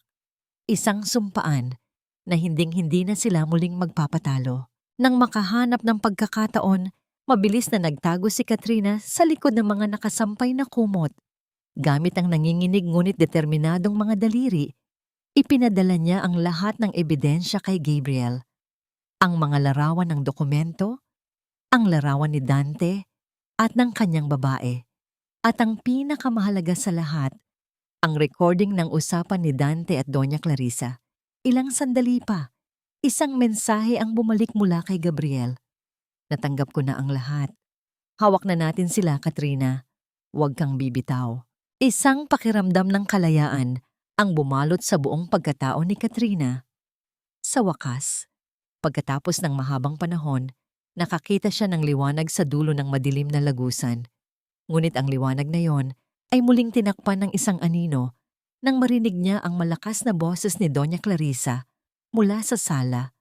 isang sumpaan na hinding-hindi na sila muling magpapatalo. Nang makahanap ng pagkakataon, mabilis na nagtago si Katrina sa likod ng mga nakasampay na kumot. Gamit ang nanginginig ngunit determinadong mga daliri, ipinadala niya ang lahat ng ebidensya kay Gabriel. Ang mga larawan ng dokumento, ang larawan ni Dante at ng kanyang babae. At ang pinakamahalaga sa lahat, ang recording ng usapan ni Dante at Doña Clarissa. Ilang sandali pa, isang mensahe ang bumalik mula kay Gabriel. Natanggap ko na ang lahat. Hawak na natin sila, Katrina. Huwag kang bibitaw. Isang pakiramdam ng kalayaan ang bumalot sa buong pagkatao ni Katrina. Sa wakas, pagkatapos ng mahabang panahon, nakakita siya ng liwanag sa dulo ng madilim na lagusan. Ngunit ang liwanag na yon ay muling tinakpan ng isang anino nang marinig niya ang malakas na boses ni Doña Clarissa mula sa sala,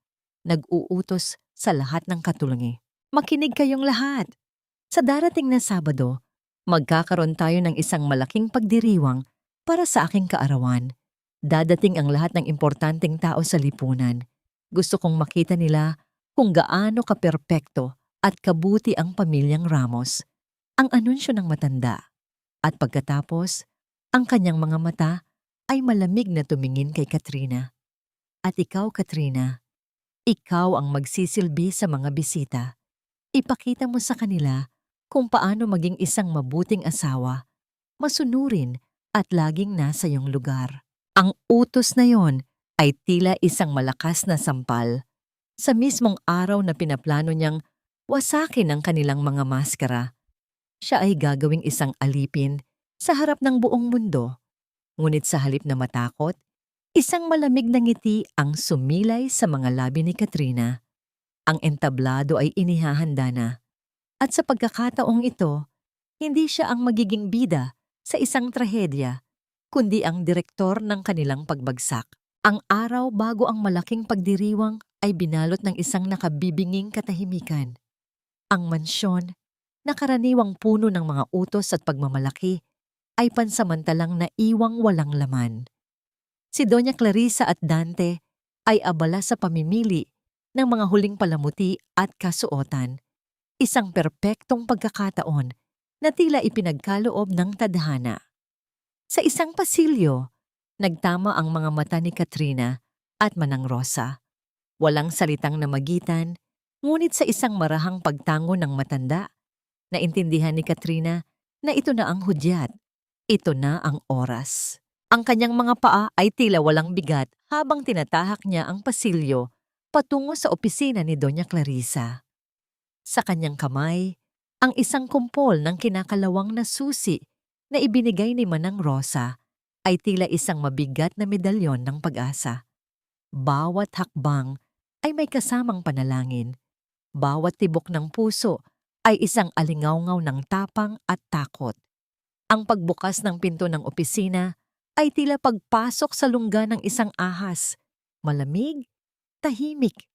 nag-uutos sa lahat ng katulungi. Makinig kayong lahat! Sa darating na Sabado, magkakaroon tayo ng isang malaking pagdiriwang para sa aking kaarawan. Dadating ang lahat ng importanteng tao sa lipunan. Gusto kong makita nila kung gaano kaperpekto at kabuti ang pamilyang Ramos. Ang anunsyo ng matanda. At pagkatapos, ang kanyang mga mata ay malamig na tumingin kay Katrina. At ikaw, Katrina, ikaw ang magsisilbi sa mga bisita. Ipakita mo sa kanila kung paano maging isang mabuting asawa, masunurin at laging nasa iyong lugar. Ang utos na yon ay tila isang malakas na sampal. Sa mismong araw na pinaplano niyang wasakin ang kanilang mga maskara, siya ay gagawing isang alipin sa harap ng buong mundo. Ngunit sa halip na matakot, isang malamig na ngiti ang sumilay sa mga labi ni Katrina. Ang entablado ay inihahanda na. At sa pagkakataong ito, hindi siya ang magiging bida sa isang trahedya, kundi ang direktor ng kanilang pagbagsak. Ang araw bago ang malaking pagdiriwang ay binalot ng isang nakabibinging katahimikan. Ang mansyon, na karaniwang puno ng mga utos at pagmamalaki, ay pansamantalang naiwang walang laman. Si Doña Clarissa at Dante ay abala sa pamimili ng mga huling palamuti at kasuotan, isang perpektong pagkakataon na tila ipinagkaloob ng tadhana. Sa isang pasilyo, nagtama ang mga mata ni Katrina at Manang Rosa. Walang salitang namagitan, ngunit sa isang marahang pagtango ng matanda, naintindihan ni Katrina na ito na ang hudyat, ito na ang oras. Ang kanyang mga paa ay tila walang bigat habang tinatahak niya ang pasilyo patungo sa opisina ni Doña Clarissa. Sa kanyang kamay, ang isang kumpol ng kinakalawang na susi na ibinigay ni Manang Rosa ay tila isang mabigat na medalyon ng pag-asa. Bawat hakbang ay may kasamang panalangin. Bawat tibok ng puso ay isang alingawngaw ng tapang at takot. Ang pagbukas ng pinto ng opisina ay tila pagpasok sa lungga ng isang ahas, malamig tahimik,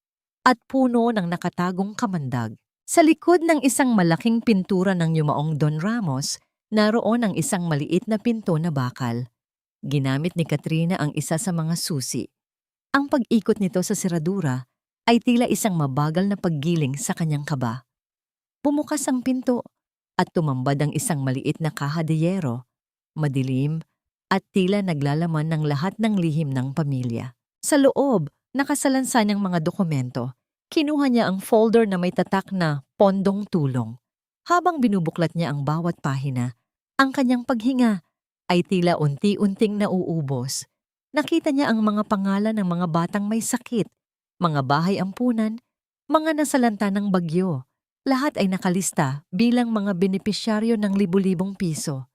at puno ng nakatagong kamandag. Sa likod ng isang malaking pintura ng yumaong Don Ramos, naroon ang isang maliit na pinto na bakal. Ginamit ni Katrina ang isa sa mga susi. Ang pag-ikot nito sa seradura ay tila isang mabagal na paggiling sa kanyang kaba. Bumukas ang pinto at tumambad ang isang maliit na kaha de yero, madilim at tila naglalaman ng lahat ng lihim ng pamilya. Sa loob, nakasalansan ng mga dokumento. Kinuha niya ang folder na may tatak na Pondong Tulong. Habang binubuklat niya ang bawat pahina, ang kanyang paghinga ay tila unti-unting nauubos. Nakita niya ang mga pangalan ng mga batang may sakit, mga bahay ampunan, mga nasalanta ng bagyo. Lahat ay nakalista bilang mga benepisyaryo ng libu-libong piso.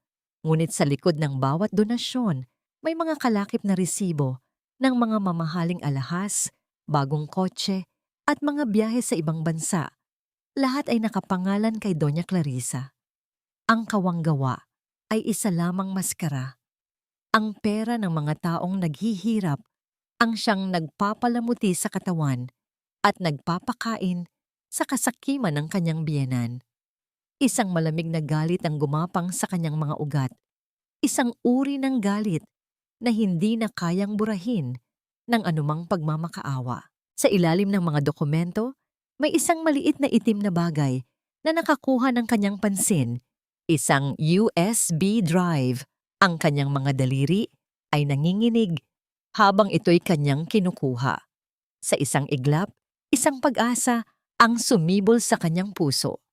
Ngunit sa likod ng bawat donasyon, may mga kalakip na resibo ng mga mamahaling alahas, bagong kotse, at mga biyahe sa ibang bansa. Lahat ay nakapangalan kay Doña Clarisa. Ang kawanggawa ay isa lamang maskara. Ang pera ng mga taong naghihirap ang siyang nagpapalamuti sa katawan at nagpapakain sa kasakiman ng kanyang biyenan. Isang malamig na galit ang gumapang sa kanyang mga ugat. Isang uri ng galit na hindi na kayang burahin ng anumang pagmamakaawa. Sa ilalim ng mga dokumento, may isang maliit na itim na bagay na nakakuha ng kanyang pansin. Isang USB drive. Ang kanyang mga daliri ay nanginginig habang ito'y kanyang kinukuha. Sa isang iglap, isang pag-asa ang sumibol sa kanyang puso.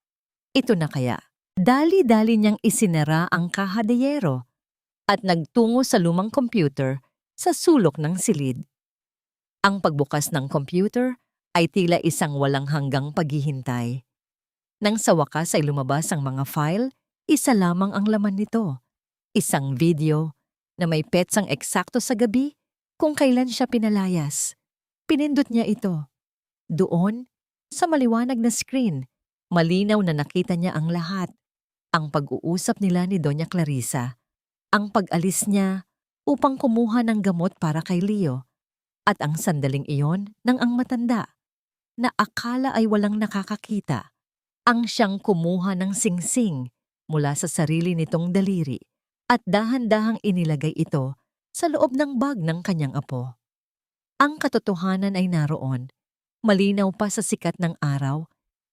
Ito na kaya. Dali-dali niyang isinara ang kaha de yero at nagtungo sa lumang computer sa sulok ng silid. Ang pagbukas ng computer ay tila isang walang hanggang paghihintay. Nang sa wakas ay lumabas ang mga file, isa lamang ang laman nito. Isang video na may petsang eksakto sa gabi kung kailan siya pinalayas. Pinindot niya ito. Doon, sa maliwanag na screen, malinaw na nakita niya ang lahat. Ang pag-uusap nila ni Doña Clarisa. Ang pag-alis niya upang kumuha ng gamot para kay Leo. At ang sandaling iyon ng ang matanda na akala ay walang nakakakita. Ang siyang kumuha ng singsing mula sa sarili nitong daliri at dahan-dahang inilagay ito sa loob ng bag ng kanyang apo. Ang katotohanan ay naroon, malinaw pa sa sikat ng araw,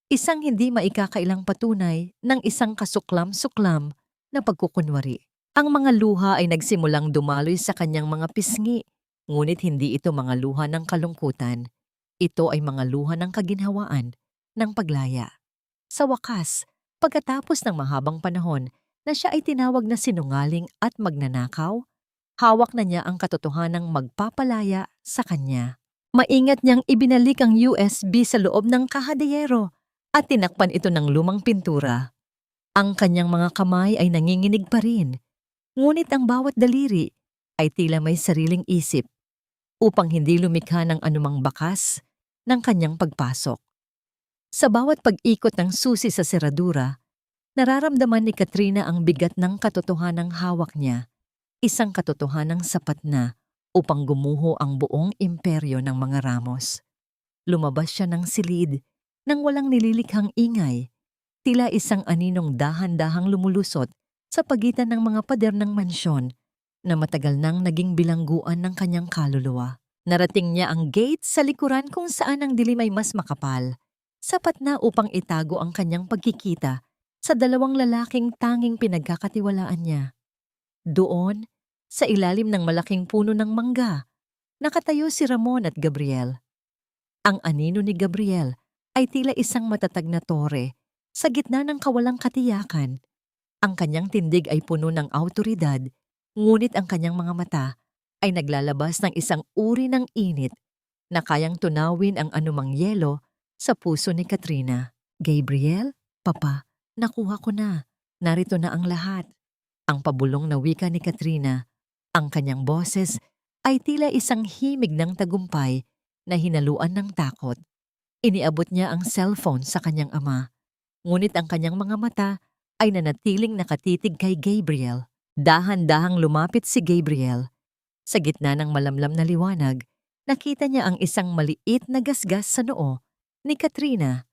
isang hindi maikakailang patunay ng isang kasuklam-suklam na pagkukunwari. Ang mga luha ay nagsimulang dumaloy sa kanyang mga pisngi, ngunit hindi ito mga luha ng kalungkutan. Ito ay mga luha ng kaginhawaan, ng paglaya. Sa wakas, pagkatapos ng mahabang panahon na siya ay tinawag na sinungaling at magnanakaw, hawak na niya ang katotohanang magpapalaya sa kanya. Maingat niyang ibinalik ang USB sa loob ng kaha de yero at tinakpan ito ng lumang pintura. Ang kanyang mga kamay ay nanginginig pa rin, ngunit ang bawat daliri ay tila may sariling isip upang hindi lumikha ng anumang bakas ng kanyang pagpasok. Sa bawat pag-ikot ng susi sa seradura, nararamdaman ni Katrina ang bigat ng katotohanang hawak niya, isang katotohanang sapat na upang gumuho ang buong imperyo ng mga Ramos. Lumabas siya ng silid nang walang nililikhang ingay, tila isang aninong dahan-dahang lumulusot sa pagitan ng mga pader ng mansyon na matagal nang naging bilangguan ng kanyang kaluluwa. Narating niya ang gate sa likuran kung saan ang dilim ay mas makapal, sapat na upang itago ang kanyang pagkikita sa dalawang lalaking tanging pinagkakatiwalaan niya. Doon, sa ilalim ng malaking puno ng mangga, nakatayo si Ramon at Gabriel. Ang anino ni Gabriel ay tila isang matatag na tore sa gitna ng kawalang katiyakan. Ang kanyang tindig ay puno ng awtoridad, ngunit ang kanyang mga mata ay naglalabas ng isang uri ng init na kayang tunawin ang anumang yelo sa puso ni Katrina. Gabriel, Papa, nakuha ko na. Narito na ang lahat. Ang pabulong na wika ni Katrina, ang kanyang boses ay tila isang himig ng tagumpay na hinaluan ng takot. Iniabot niya ang cellphone sa kanyang ama, ngunit ang kanyang mga mata ay nanatiling nakatitig kay Gabriel. Dahan-dahang lumapit si Gabriel. Sa gitna ng malamlam na liwanag, nakita niya ang isang maliit na gasgas sa noo ni Katrina.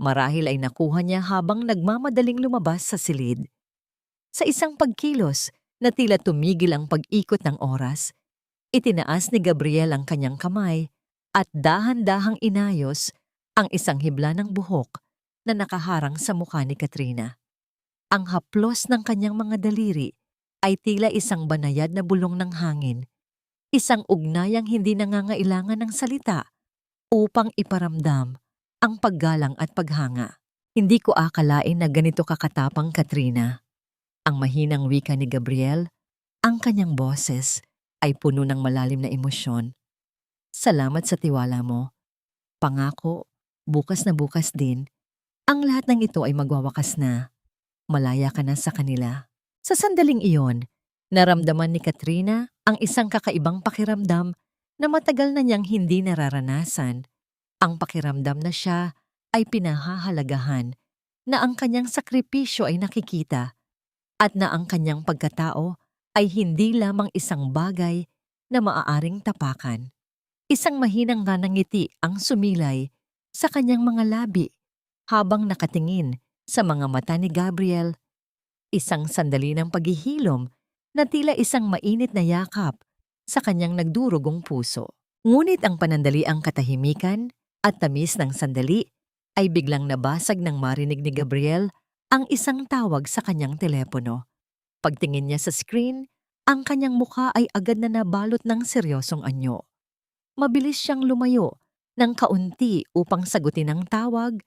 Marahil ay nakuha niya habang nagmamadaling lumabas sa silid. Sa isang pagkilos na tila tumigil ang pag-ikot ng oras, itinaas ni Gabriel ang kanyang kamay at dahan-dahang inayos ang isang hibla ng buhok na nakaharang sa mukha ni Katrina. Ang haplos ng kanyang mga daliri ay tila isang banayad na bulong ng hangin, isang ugnayang hindi nangangailangan ng salita upang iparamdam ang paggalang at paghanga. Hindi ko akalain na ganito kakatapang, Katrina. Ang mahinang wika ni Gabriel, ang kanyang boses ay puno ng malalim na emosyon. Salamat sa tiwala mo. Pangako, bukas na bukas din, ang lahat ng ito ay magwawakas na. Malaya ka na sa kanila. Sa sandaling iyon, naramdaman ni Katrina ang isang kakaibang pakiramdam na matagal na niyang hindi nararanasan. Ang pakiramdam na siya ay pinahahalagahan, na ang kanyang sakripisyo ay nakikita, at na ang kanyang pagkatao ay hindi lamang isang bagay na maaaring tapakan. Isang mahinang nanangiti ang sumilay sa kanyang mga labi habang nakatingin sa mga mata ni Gabriel. Isang sandali ng paghihilom na tila isang mainit na yakap sa kanyang nagdurugong puso. Ngunit ang panandaliang katahimikan at tamis ng sandali ay biglang nabasag nang marinig ni Gabriel ang isang tawag sa kanyang telepono. Pagtingin niya sa screen, ang kanyang mukha ay agad na nabalot ng seryosong anyo. Mabilis siyang lumayo ng kaunti upang sagutin ang tawag,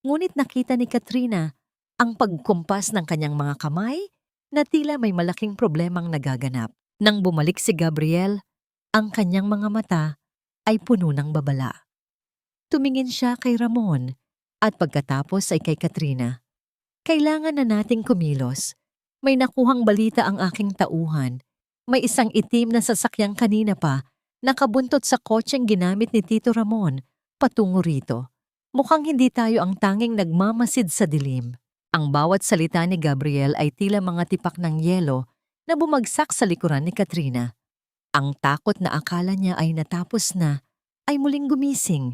ngunit nakita ni Katrina ang pagkumpas ng kanyang mga kamay na tila may malaking problemang nagaganap. Nang bumalik si Gabriel, ang kanyang mga mata ay puno ng babala. Tumingin siya kay Ramon at pagkatapos ay kay Katrina. Kailangan na nating kumilos. May nakuhang balita ang aking tauhan. May isang itim na sasakyang kanina pa nakabuntot sa kotseng ginamit ni Tito Ramon patungo rito. Mukhang hindi tayo ang tanging nagmamasid sa dilim. Ang bawat salita ni Gabriel ay tila mga tipak ng yelo na bumagsak sa likuran ni Katrina. Ang takot na akala niya ay natapos na ay muling gumising,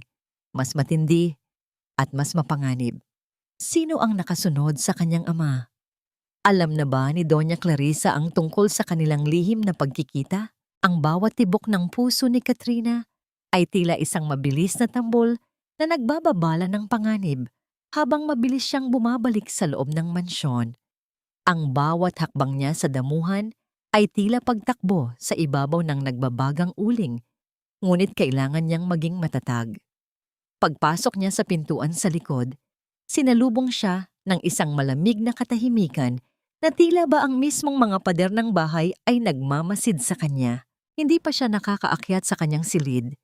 mas matindi at mas mapanganib. Sino ang nakasunod sa kanyang ama? Alam na ba ni Doña Clarissa ang tungkol sa kanilang lihim na pagkikita? Ang bawat tibok ng puso ni Katrina ay tila isang mabilis na tambol na nagbababala ng panganib habang mabilis siyang bumabalik sa loob ng mansyon. Ang bawat hakbang niya sa damuhan ay tila pagtakbo sa ibabaw ng nagbabagang uling, ngunit kailangan niyang maging matatag. Pagpasok niya sa pintuan sa likod, sinalubong siya ng isang malamig na katahimikan na tila ba ang mismong mga pader ng bahay ay nagmamasid sa kanya. Hindi pa siya nakakaakyat sa kanyang silid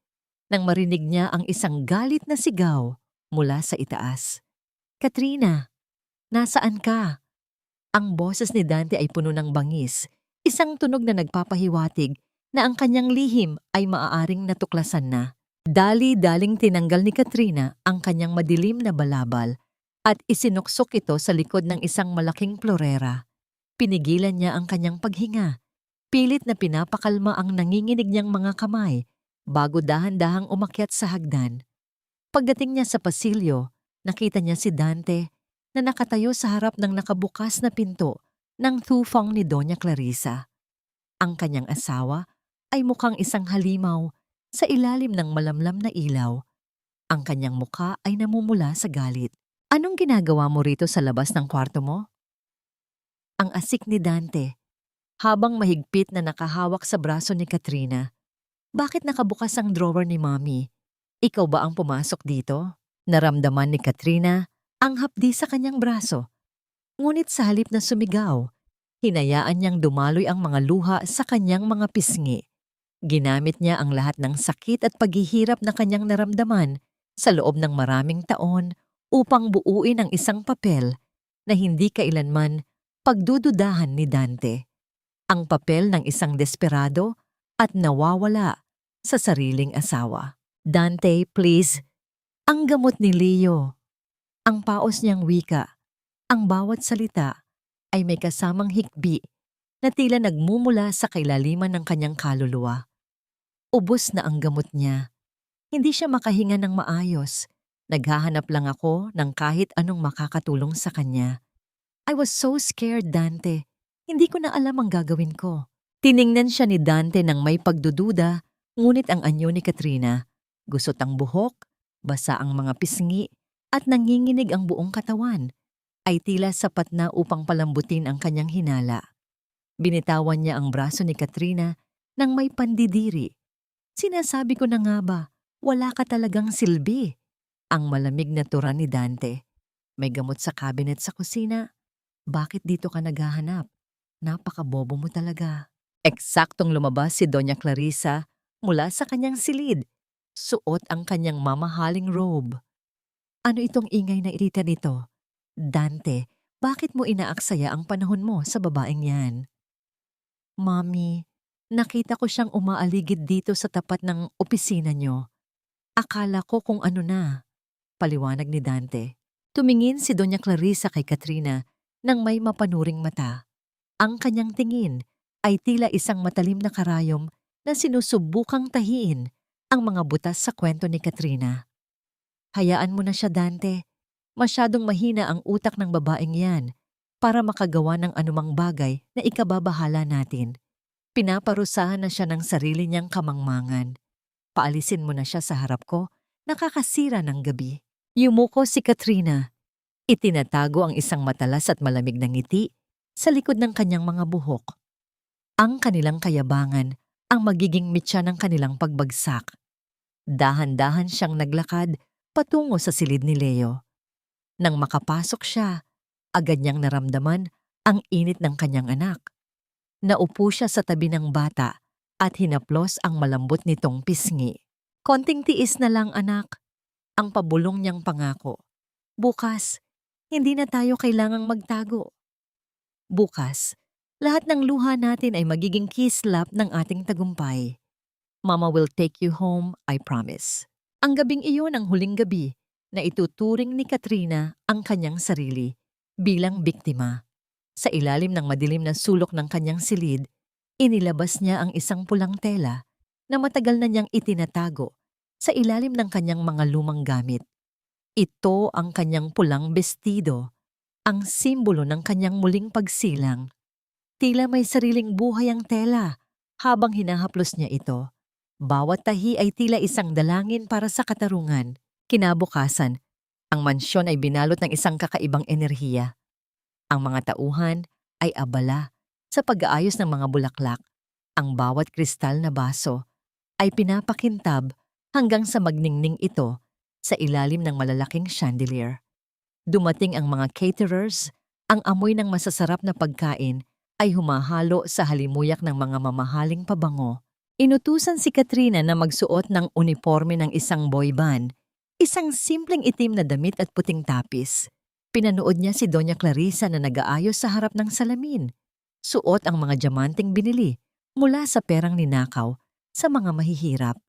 nang marinig niya ang isang galit na sigaw mula sa itaas. Katrina, nasaan ka? Ang boses ni Dante ay puno ng bangis, isang tunog na nagpapahiwatig na ang kanyang lihim ay maaaring natuklasan na. Dali-daling tinanggal ni Katrina ang kanyang madilim na balabal at isinuksok ito sa likod ng isang malaking plorera. Pinigilan niya ang kanyang paghinga. Pilit na pinapakalma ang nanginginig niyang mga kamay bago dahan-dahang umakyat sa hagdan. Pagdating niya sa pasilyo, nakita niya si Dante na nakatayo sa harap ng nakabukas na pinto ng tufang ni Doña Clarissa. Ang kanyang asawa ay mukhang isang halimaw sa ilalim ng malamlam na ilaw. Ang kanyang mukha ay namumula sa galit. Anong ginagawa mo rito sa labas ng kwarto mo? Ang asik ni Dante, habang mahigpit na nakahawak sa braso ni Katrina. Bakit nakabukas ang drawer ni Mommy? Ikaw ba ang pumasok dito? Naramdaman ni Katrina ang hapdi sa kanyang braso. Ngunit sa halip na sumigaw, hinayaan niyang dumaloy ang mga luha sa kanyang mga pisngi. Ginamit niya ang lahat ng sakit at paghihirap na kanyang naramdaman sa loob ng maraming taon upang buuin ang isang papel na hindi kailanman pagdududahan ni Dante. Ang papel ng isang desperado at nawawala sa sariling asawa. Dante, please. Ang gamot ni Leo. Ang paos niyang wika. Ang bawat salita ay may kasamang hikbi na tila nagmumula sa kailaliman ng kanyang kaluluwa. Ubos na ang gamot niya. Hindi siya makahinga ng maayos. Naghahanap lang ako ng kahit anong makakatulong sa kanya. I was so scared, Dante. Hindi ko na alam ang gagawin ko. Tiningnan siya ni Dante ng may pagdududa, ngunit ang anyo ni Katrina, gusot ang buhok, basa ang mga pisngi, at nanginginig ang buong katawan, ay tila sapat na upang palambutin ang kanyang hinala. Binitawan niya ang braso ni Katrina nang may pandidiri. Sinasabi ko na nga ba, wala ka talagang silbi. Ang malamig na tura ni Dante. May gamot sa cabinet sa kusina. Bakit dito ka naghahanap? Napakabobo mo talaga. Eksaktong lumabas si Doña Clarissa mula sa kanyang silid. Suot ang kanyang mamahaling robe. Ano itong ingay na irita nito? Dante, bakit mo inaaksaya ang panahon mo sa babaeng yan? Mami, nakita ko siyang umaaligid dito sa tapat ng opisina niyo. Akala ko kung ano na, paliwanag ni Dante. Tumingin si Doña Clarissa kay Katrina nang may mapanuring mata. Ang kanyang tingin ay tila isang matalim na karayom na sinusubukang tahiin ang mga butas sa kwento ni Katrina. Hayaan mo na siya, Dante. Masyadong mahina ang utak ng babaeng yan para makagawa ng anumang bagay na ikababahala natin. Pinaparusahan na siya ng sarili niyang kamangmangan. Paalisin mo na siya sa harap ko, nakakasira ng gabi. Yumuko si Katrina. Itinatago ang isang matalas at malamig na ngiti sa likod ng kanyang mga buhok. Ang kanilang kayabangan ang magiging mitya ng kanilang pagbagsak. Dahan-dahan siyang naglakad patungo sa silid ni Leo. Nang makapasok siya, agad niyang naramdaman ang init ng kanyang anak. Naupo siya sa tabi ng bata at hinaplos ang malambot nitong pisngi. Konting tiis na lang, anak. Ang pabulong niyang pangako. Bukas, hindi na tayo kailangang magtago. Bukas, lahat ng luha natin ay magiging kislap ng ating tagumpay. Mama will take you home, I promise. Ang gabing iyon ang huling gabi na ituturing ni Katrina ang kanyang sarili bilang biktima. Sa ilalim ng madilim na sulok ng kanyang silid, inilabas niya ang isang pulang tela na matagal na niyang itinatago sa ilalim ng kanyang mga lumang gamit. Ito ang kanyang pulang bestido, ang simbolo ng kanyang muling pagsilang. Tila may sariling buhay ang tela habang hinahaplos niya ito. Bawat tahi ay tila isang dalangin para sa katarungan. Kinabukasan, ang mansyon ay binalot ng isang kakaibang enerhiya. Ang mga tauhan ay abala sa pag-aayos ng mga bulaklak. Ang bawat kristal na baso ay pinapakintab hanggang sa magningning ito sa ilalim ng malalaking chandelier. Dumating ang mga caterers, ang amoy ng masasarap na pagkain ay humahalo sa halimuyak ng mga mamahaling pabango. Inutusan si Katrina na magsuot ng uniforme ng isang boy band, isang simpleng itim na damit at puting tapis. Pinanood niya si Doña Clarissa na nag-aayos sa harap ng salamin. Suot ang mga diamanting binili mula sa perang ninakaw sa mga mahihirap.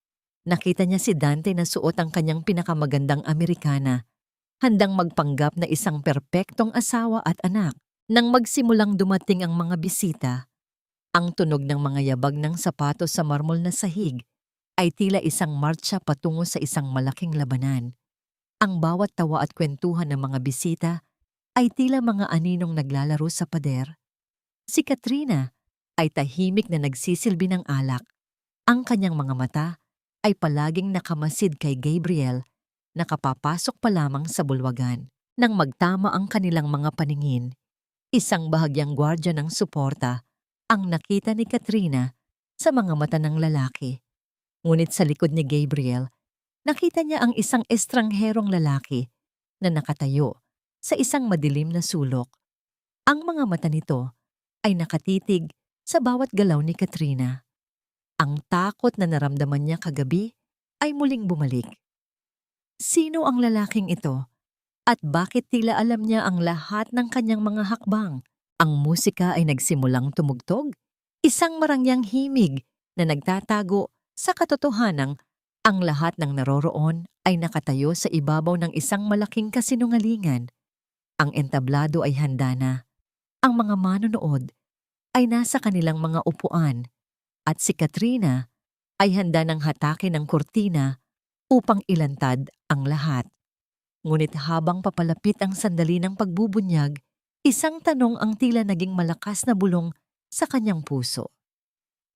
Nakita niya si Dante na suot ang kanyang pinakamagandang Amerikana, handang magpanggap na isang perpektong asawa at anak. Nang magsimulang dumating ang mga bisita, ang tunog ng mga yabag ng sapatos sa marmol na sahig ay tila isang martsa patungo sa isang malaking labanan. Ang bawat tawa at kwentuhan ng mga bisita ay tila mga aninong naglalaro sa pader. Si Katrina ay tahimik na nagsisilbi ng alak. Ang kanyang mga mata ay palaging nakamasid kay Gabriel na kapapasok pa lamang sa bulwagan. Nang magtama ang kanilang mga paningin, isang bahagyang gwardya ng suporta ang nakita ni Katrina sa mga mata ng lalaki. Ngunit sa likod ni Gabriel, nakita niya ang isang estrangherong lalaki na nakatayo sa isang madilim na sulok. Ang mga mata nito ay nakatitig sa bawat galaw ni Katrina. Ang takot na naramdaman niya kagabi ay muling bumalik. Sino ang lalaking ito? At bakit tila alam niya ang lahat ng kanyang mga hakbang? Ang musika ay nagsimulang tumugtog, isang marangyang himig na nagtatago sa katotohanang ang lahat ng naroroon ay nakatayo sa ibabaw ng isang malaking kasinungalingan. Ang entablado ay handa na. Ang mga manonood ay nasa kanilang mga upuan at si Katrina ay handa ng hatakin ng kurtina upang ilantad ang lahat. Ngunit habang papalapit ang sandali ng pagbubunyag, isang tanong ang tila naging malakas na bulong sa kanyang puso.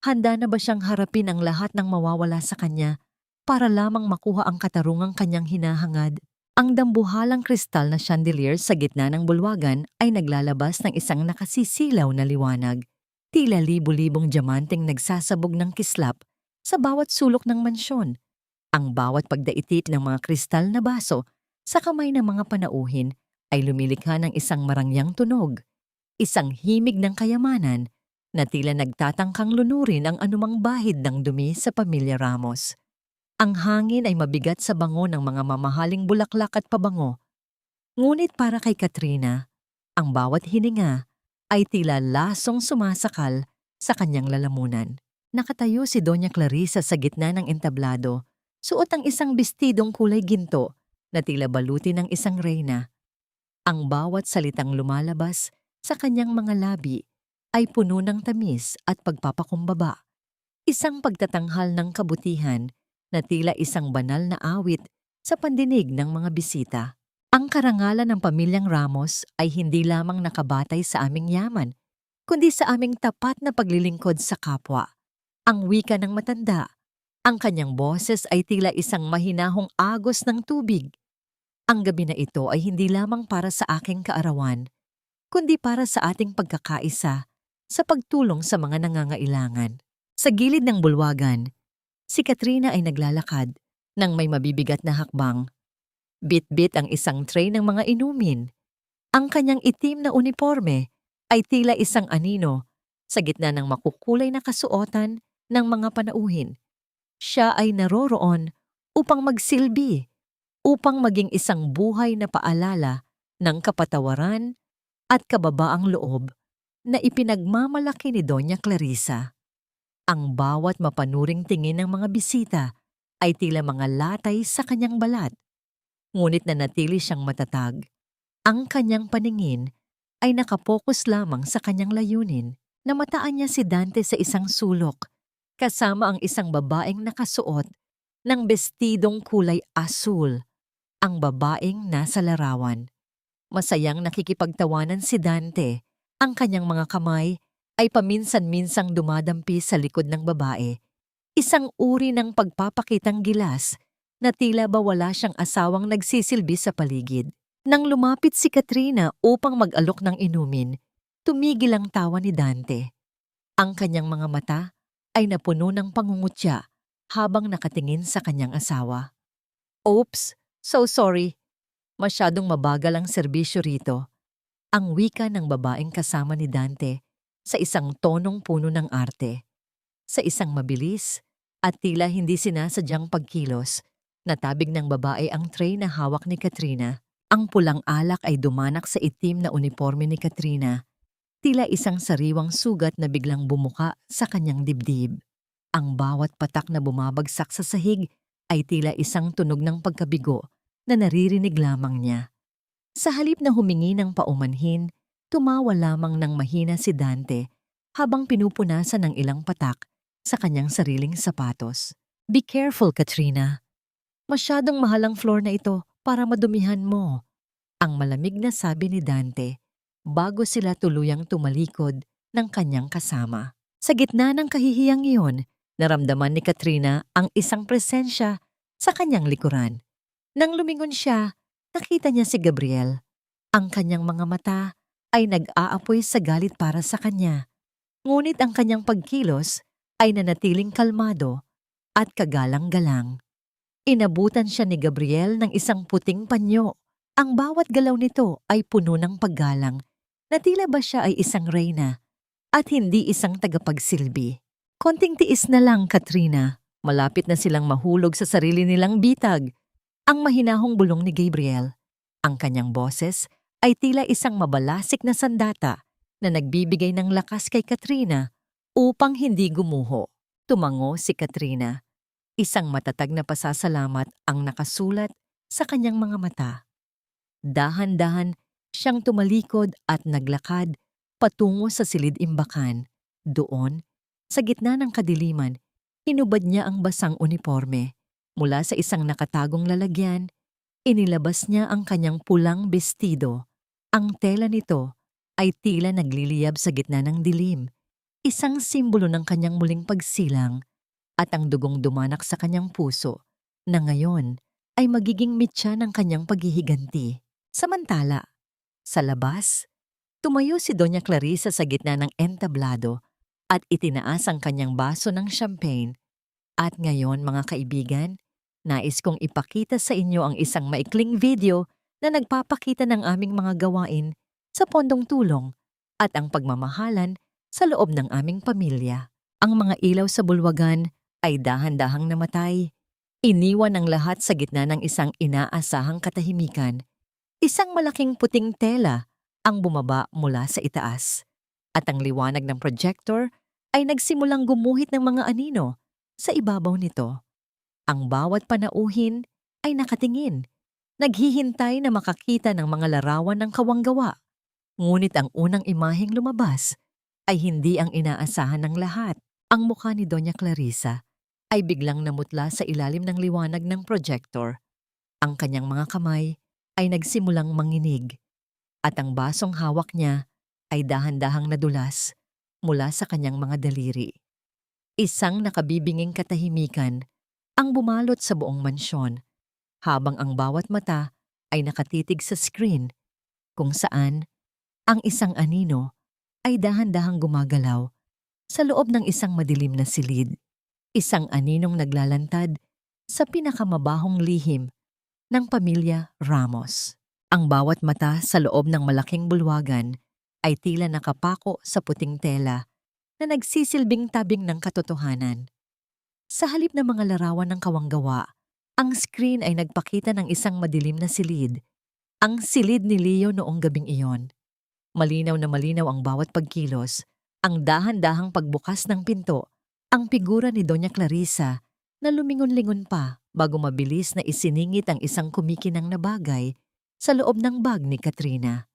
Handa na ba siyang harapin ang lahat ng mawawala sa kanya para lamang makuha ang katarungang kanyang hinahangad? Ang dambuhalang kristal na chandelier sa gitna ng bulwagan ay naglalabas ng isang nakasisilaw na liwanag. Tila libu-libong diamanteng nagsasabog ng kislap sa bawat sulok ng mansyon. Ang bawat pagdaitit ng mga kristal na baso sa kamay ng mga panauhin ay lumilikha ng isang marangyang tunog, isang himig ng kayamanan na tila nagtatangkang lunurin ang anumang bahid ng dumi sa pamilya Ramos. Ang hangin ay mabigat sa bango ng mga mamahaling bulaklak at pabango. Ngunit para kay Katrina, ang bawat hininga ay tila lasong sumasakal sa kanyang lalamunan. Nakatayo si Doña Clarisa sa gitna ng entablado, suot ang isang bestidong kulay ginto na tila baluti ng isang reyna. Ang bawat salitang lumalabas sa kanyang mga labi ay puno ng tamis at pagpapakumbaba. Isang pagtatanghal ng kabutihan na tila isang banal na awit sa pandinig ng mga bisita. Ang karangalan ng pamilyang Ramos ay hindi lamang nakabatay sa aming yaman, kundi sa aming tapat na paglilingkod sa kapwa. Ang wika ng matanda, ang kanyang boses ay tila isang mahinahong agos ng tubig. Ang gabi na ito ay hindi lamang para sa aking kaarawan, kundi para sa ating pagkakaisa sa pagtulong sa mga nangangailangan. Sa gilid ng bulwagan, si Katrina ay naglalakad nang may mabibigat na hakbang. Bit-bit ang isang tray ng mga inumin. Ang kanyang itim na uniforme ay tila isang anino sa gitna ng makukulay na kasuotan ng mga panauhin. Siya ay naroroon upang magsilbi, upang maging isang buhay na paalala ng kapatawaran at kababaang loob na ipinagmamalaki ni Doña Clarisa. Ang bawat mapanuring tingin ng mga bisita ay tila mga latay sa kanyang balat. Ngunit nanatili siyang matatag. Ang kanyang paningin ay nakapokus lamang sa kanyang layunin. Namataan niya si Dante sa isang sulok, kasama ang isang babaeng nakasuot ng bestidong kulay asul. Ang babaeng nasa larawan. Masayang nakikipagtawanan si Dante. Ang kanyang mga kamay ay paminsan-minsang dumadampi sa likod ng babae. Isang uri ng pagpapakitang gilas na tila ba wala siyang asawang nagsisilbi sa paligid. Nang lumapit si Katrina upang mag-alok ng inumin, tumigil ang tawa ni Dante. Ang kanyang mga mata ay napuno ng pangungutya habang nakatingin sa kanyang asawa. Oops! So sorry. Masyadong mabagal ang serbisyo rito. Ang wika ng babaeng kasama ni Dante sa isang tonong puno ng arte. Sa isang mabilis at tila hindi sinasadyang pagkilos, natabig ng babae ang tray na hawak ni Katrina. Ang pulang alak ay dumanak sa itim na uniforme ni Katrina. Tila isang sariwang sugat na biglang bumuka sa kanyang dibdib. Ang bawat patak na bumabagsak sa sahig ay tila isang tunog ng pagkabigo na naririnig lamang niya. Sa halip na humingi ng paumanhin, tumawa lamang ng mahina si Dante habang pinupunasan ng ilang patak sa kanyang sariling sapatos. Be careful, Katrina. Masyadong mahal ang floor na ito para madumihan mo. Ang malamig na sabi ni Dante bago sila tuluyang tumalikod ng kanyang kasama. Sa gitna ng kahihiyang iyon, naramdaman ni Katrina ang isang presensya sa kanyang likuran. Nang lumingon siya, nakita niya si Gabriel. Ang kanyang mga mata ay nag-aapoy sa galit para sa kanya. Ngunit ang kanyang pagkilos ay nanatiling kalmado at kagalang-galang. Inabutan siya ni Gabriel ng isang puting panyo. Ang bawat galaw nito ay puno ng paggalang na tila ba siya ay isang reyna at hindi isang tagapagsilbi. Konting tiis na lang, Katrina. Malapit na silang mahulog sa sarili nilang bitag. Ang mahinahong bulong ni Gabriel. Ang kanyang boses ay tila isang mabalasik na sandata na nagbibigay ng lakas kay Katrina upang hindi gumuho. Tumango si Katrina. Isang matatag na pasasalamat ang nakasulat sa kanyang mga mata. Dahan-dahan siyang tumalikod at naglakad patungo sa silid-imbakan. Doon, sa gitna ng kadiliman, Hinubad niya ang basang uniforme. Mula sa isang nakatagong lalagyan, inilabas niya ang kanyang pulang bestido. Ang tela nito ay tila nagliliyab sa gitna ng dilim, isang simbolo ng kanyang muling pagsilang at ang dugong dumanak sa kanyang puso na ngayon ay magiging mitya ng kanyang paghihiganti. Samantala, sa labas, tumayo si Doña Clarisa sa gitna ng entablado at itinaas ang kanyang baso ng champagne. At ngayon mga kaibigan, nais kong ipakita sa inyo ang isang maikling video na nagpapakita ng aming mga gawain sa pondong tulong at ang pagmamahalan sa loob ng aming pamilya. Ang mga ilaw sa bulwagan ay dahan-dahang namatay. Iniwan ang lahat sa gitna ng isang inaasahang katahimikan. Isang malaking puting tela ang bumaba mula sa itaas. At ang liwanag ng projector ay nagsimulang gumuhit ng mga anino sa ibabaw nito. Ang bawat panauhin ay nakatingin, naghihintay na makakita ng mga larawan ng kawanggawa. Ngunit ang unang imaheng lumabas ay hindi ang inaasahan ng lahat. Ang mukha ni Doña Clarisa ay biglang namutla sa ilalim ng liwanag ng projector. Ang kanyang mga kamay ay nagsimulang manginig at ang basong hawak niya ay dahan-dahang nadulas mula sa kanyang mga daliri. Isang nakabibinging katahimikan ang bumalot sa buong mansyon habang ang bawat mata ay nakatitig sa screen kung saan ang isang anino ay dahan-dahang gumagalaw sa loob ng isang madilim na silid. Isang aninong naglalantad sa pinakamabahong lihim ng pamilya Ramos. Ang bawat mata sa loob ng malaking bulwagan ay tila nakapako sa puting tela na nagsisilbing tabing ng katotohanan. Sa halip ng mga larawan ng kawanggawa, ang screen ay nagpakita ng isang madilim na silid. Ang silid ni Leo noong gabing iyon. Malinaw na malinaw ang bawat pagkilos, ang dahan-dahang pagbukas ng pinto, ang figura ni Doña Clarisa na lumingon-lingon pa bago mabilis na isiningit ang isang kumikinang na bagay sa loob ng bag ni Katrina.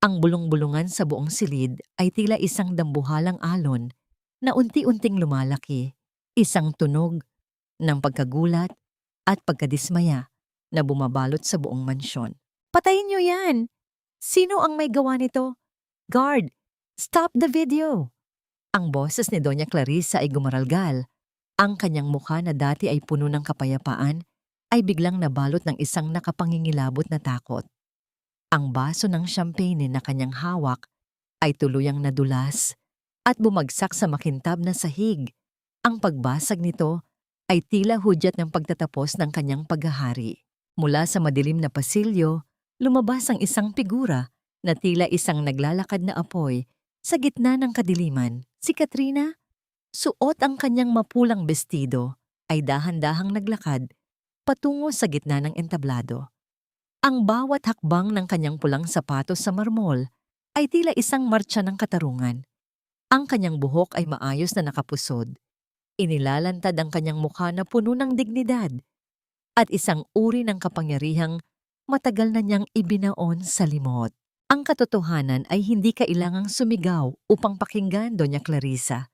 Ang bulong-bulungan sa buong silid ay tila isang dambuhalang alon na unti-unting lumalaki, isang tunog ng pagkagulat at pagkadismaya na bumabalot sa buong mansyon. Patayin niyo yan! Sino ang may gawa nito? Guard! Stop the video! Ang boses ni Doña Clarisa ay gumaralgal. Ang kanyang mukha na dati ay puno ng kapayapaan ay biglang nabalot ng isang nakapangingilabot na takot. Ang baso ng champagne na kanyang hawak ay tuluyang nadulas at bumagsak sa makintab na sahig. Ang pagbasag nito ay tila hudyat ng pagtatapos ng kanyang paghahari. Mula sa madilim na pasilyo, lumabas ang isang figura na tila isang naglalakad na apoy sa gitna ng kadiliman. Si Katrina, suot ang kanyang mapulang bestido, ay dahan-dahang naglakad patungo sa gitna ng entablado. Ang bawat hakbang ng kanyang pulang sapatos sa marmol ay tila isang martsa ng katarungan. Ang kanyang buhok ay maayos na nakapusod. Inilalantad ang kanyang mukha na puno ng dignidad at isang uri ng kapangyarihang matagal na niyang ibinaon sa limot. Ang katotohanan ay hindi kailangang sumigaw upang pakinggan, Doña Clarisa.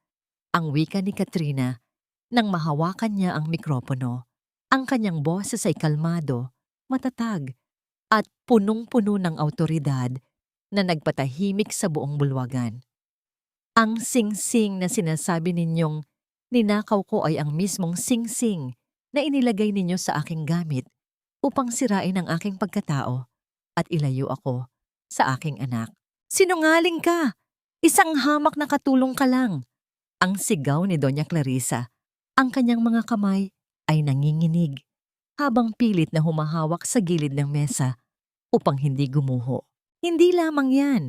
Ang wika ni Katrina nang mahawakan niya ang mikropono. Ang kanyang boses ay kalmado, matatag, at punong-puno ng awtoridad na nagpatahimik sa buong bulwagan. Ang sing-sing na sinasabi ninyong ninakaw ko ay ang mismong sing-sing na inilagay ninyo sa aking gamit upang sirain ang aking pagkatao at ilayo ako sa aking anak. Sinungaling ka! Isang hamak na katulong ka lang! Ang sigaw ni Doña Clarisa. Ang kanyang mga kamay ay nanginginig habang pilit na humahawak sa gilid ng mesa upang hindi gumuho. Hindi lamang yan.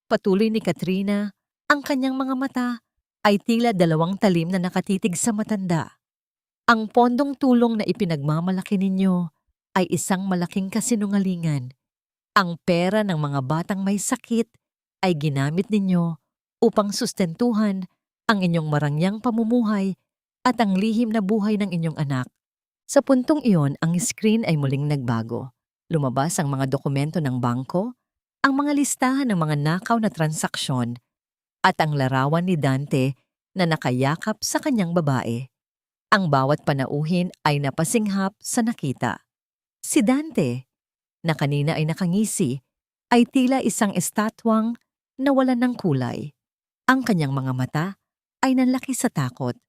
Patuloy ni Katrina, ang kanyang mga mata ay tila dalawang talim na nakatitig sa matanda. Ang pondong tulong na ipinagmamalaki ninyo ay isang malaking kasinungalingan. Ang pera ng mga batang may sakit ay ginamit ninyo upang sustentuhan ang inyong marangyang pamumuhay at ang lihim na buhay ng inyong anak. Sa puntong iyon, ang screen ay muling nagbago. Lumabas ang mga dokumento ng bangko, ang mga listahan ng mga nakaw na transaksyon, at ang larawan ni Dante na nakayakap sa kanyang babae. Ang bawat panauhin ay napasinghap sa nakita. Si Dante, na kanina ay nakangisi, ay tila isang estatwang nawalan ng kulay. Ang kanyang mga mata ay nanlaki sa takot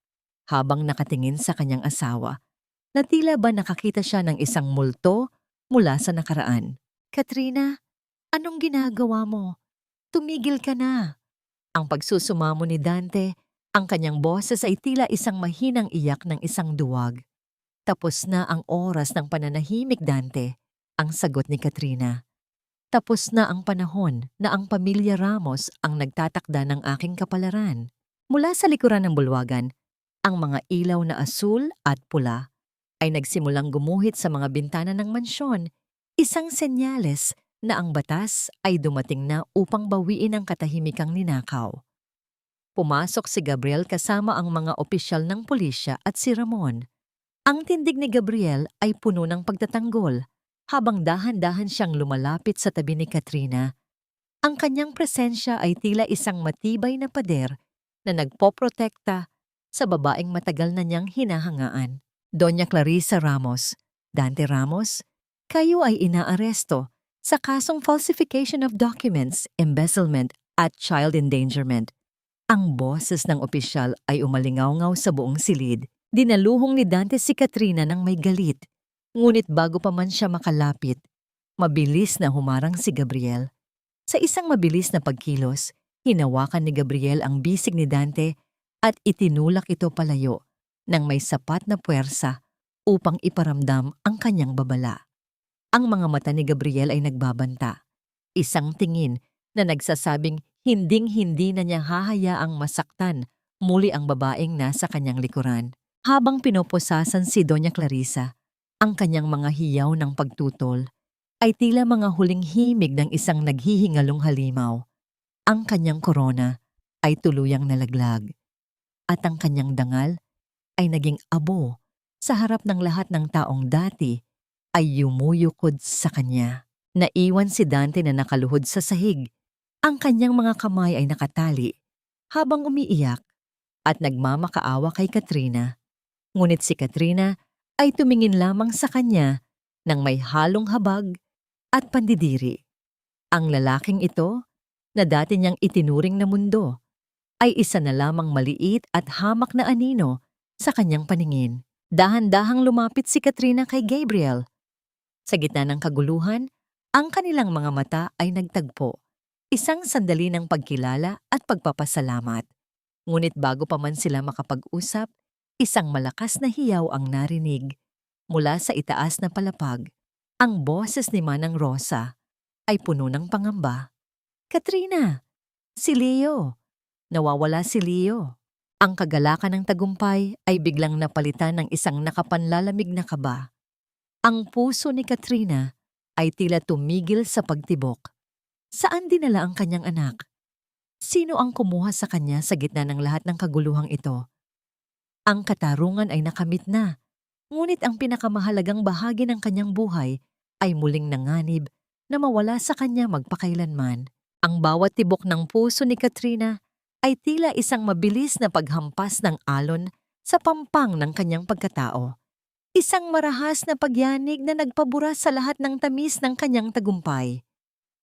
habang nakatingin sa kanyang asawa na tila ba nakakita siya ng isang multo mula sa nakaraan. Katrina, anong ginagawa mo? Tumigil ka na. Ang pagsusumamo ni Dante, ang kanyang boses ay tila isang mahinang iyak ng isang duwag. Tapos na ang oras ng pananahimik, Dante, ang sagot ni Katrina. Tapos na ang panahon na ang pamilya Ramos ang nagtatakda ng aking kapalaran. Mula sa likuran ng bulwagan, ang mga ilaw na asul at pula ay nagsimulang gumuhit sa mga bintana ng mansyon, isang senyales na ang batas ay dumating na upang bawiin ang katahimikang ninakaw. Pumasok si Gabriel kasama ang mga opisyal ng pulisya at si Ramon. Ang tindig ni Gabriel ay puno ng pagtatanggol habang dahan-dahan siyang lumalapit sa tabi ni Katrina. Ang kanyang presensya ay tila isang matibay na pader na nagpoprotekta sa babaeng matagal na niyang hinahangaan. Doña Clarissa Ramos, Dante Ramos, kayo ay inaaresto sa kasong falsification of documents, embezzlement at child endangerment. Ang boses ng opisyal ay umalingaw-ngaw sa buong silid. Dinaluhong ni Dante si Katrina ng may galit. Ngunit bago pa man siya makalapit, mabilis na humarang si Gabriel. Sa isang mabilis na pagkilos, hinawakan ni Gabriel ang bisig ni Dante at itinulak ito palayo ng may sapat na puwersa upang iparamdam ang kanyang babala. Ang mga mata ni Gabriel ay nagbabanta. Isang tingin na nagsasabing hinding-hindi na niya hahayaang masaktan muli ang babaeng nasa kanyang likuran. Habang pinoposasan si Doña Clarissa, ang kanyang mga hiyaw ng pagtutol ay tila mga huling himig ng isang naghihingalong halimaw. Ang kanyang korona ay tuluyang nalaglag at ang kanyang dangal ay naging abo sa harap ng lahat ng taong dati ay yumuyukod sa kanya. Naiwan si Dante na nakaluhod sa sahig. Ang kanyang mga kamay ay nakatali habang umiiyak at nagmamakaawa kay Katrina. Ngunit si Katrina ay tumingin lamang sa kanya ng may halong habag at pandidiri. Ang lalaking ito, na dati niyang itinuring na mundo, ay isa na lamang maliit at hamak na anino sa kanyang paningin. Dahan-dahang lumapit si Katrina kay Gabriel. Sa gitna ng kaguluhan, ang kanilang mga mata ay nagtagpo. Isang sandali ng pagkilala at pagpapasalamat. Ngunit bago pa man sila makapag-usap, isang malakas na hiyaw ang narinig. Mula sa itaas na palapag, ang boses ni Manang Rosa ay puno ng pangamba. Katrina, si Leo. Nawawala si Leo. Ang kagalakan ng tagumpay ay biglang napalitan ng isang nakapanlalamig na kaba. Ang puso ni Katrina ay tila tumigil sa pagtibok. Saan dinala ang kanyang anak? Sino ang kumuha sa kanya sa gitna ng lahat ng kaguluhang ito? Ang katarungan ay nakamit na, ngunit ang pinakamahalagang bahagi ng kanyang buhay ay muling nanganib na mawala sa kanya magpakailanman. Ang bawat tibok ng puso ni Katrina ay tila isang mabilis na paghampas ng alon sa pampang ng kanyang pagkatao. Isang marahas na pagyanig na nagpabura sa lahat ng tamis ng kanyang tagumpay.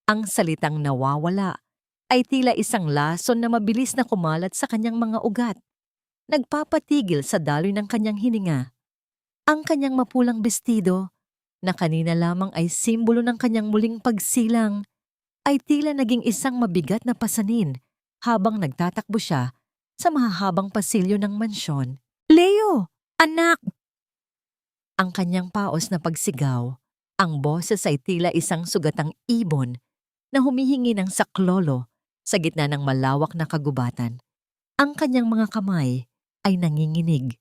Ang salitang nawawala ay tila isang lason na mabilis na kumalat sa kanyang mga ugat. Nagpapatigil sa daloy ng kanyang hininga. Ang kanyang mapulang bestido, na kanina lamang ay simbolo ng kanyang muling pagsilang, ay tila naging isang mabigat na pasanin habang nagtatakbo siya sa mahahabang pasilyo ng mansyon. Leo! Anak! Ang kanyang paos na pagsigaw, ang boses ay tila isang sugatang ibon na humihingi ng saklolo sa gitna ng malawak na kagubatan. Ang kanyang mga kamay ay nanginginig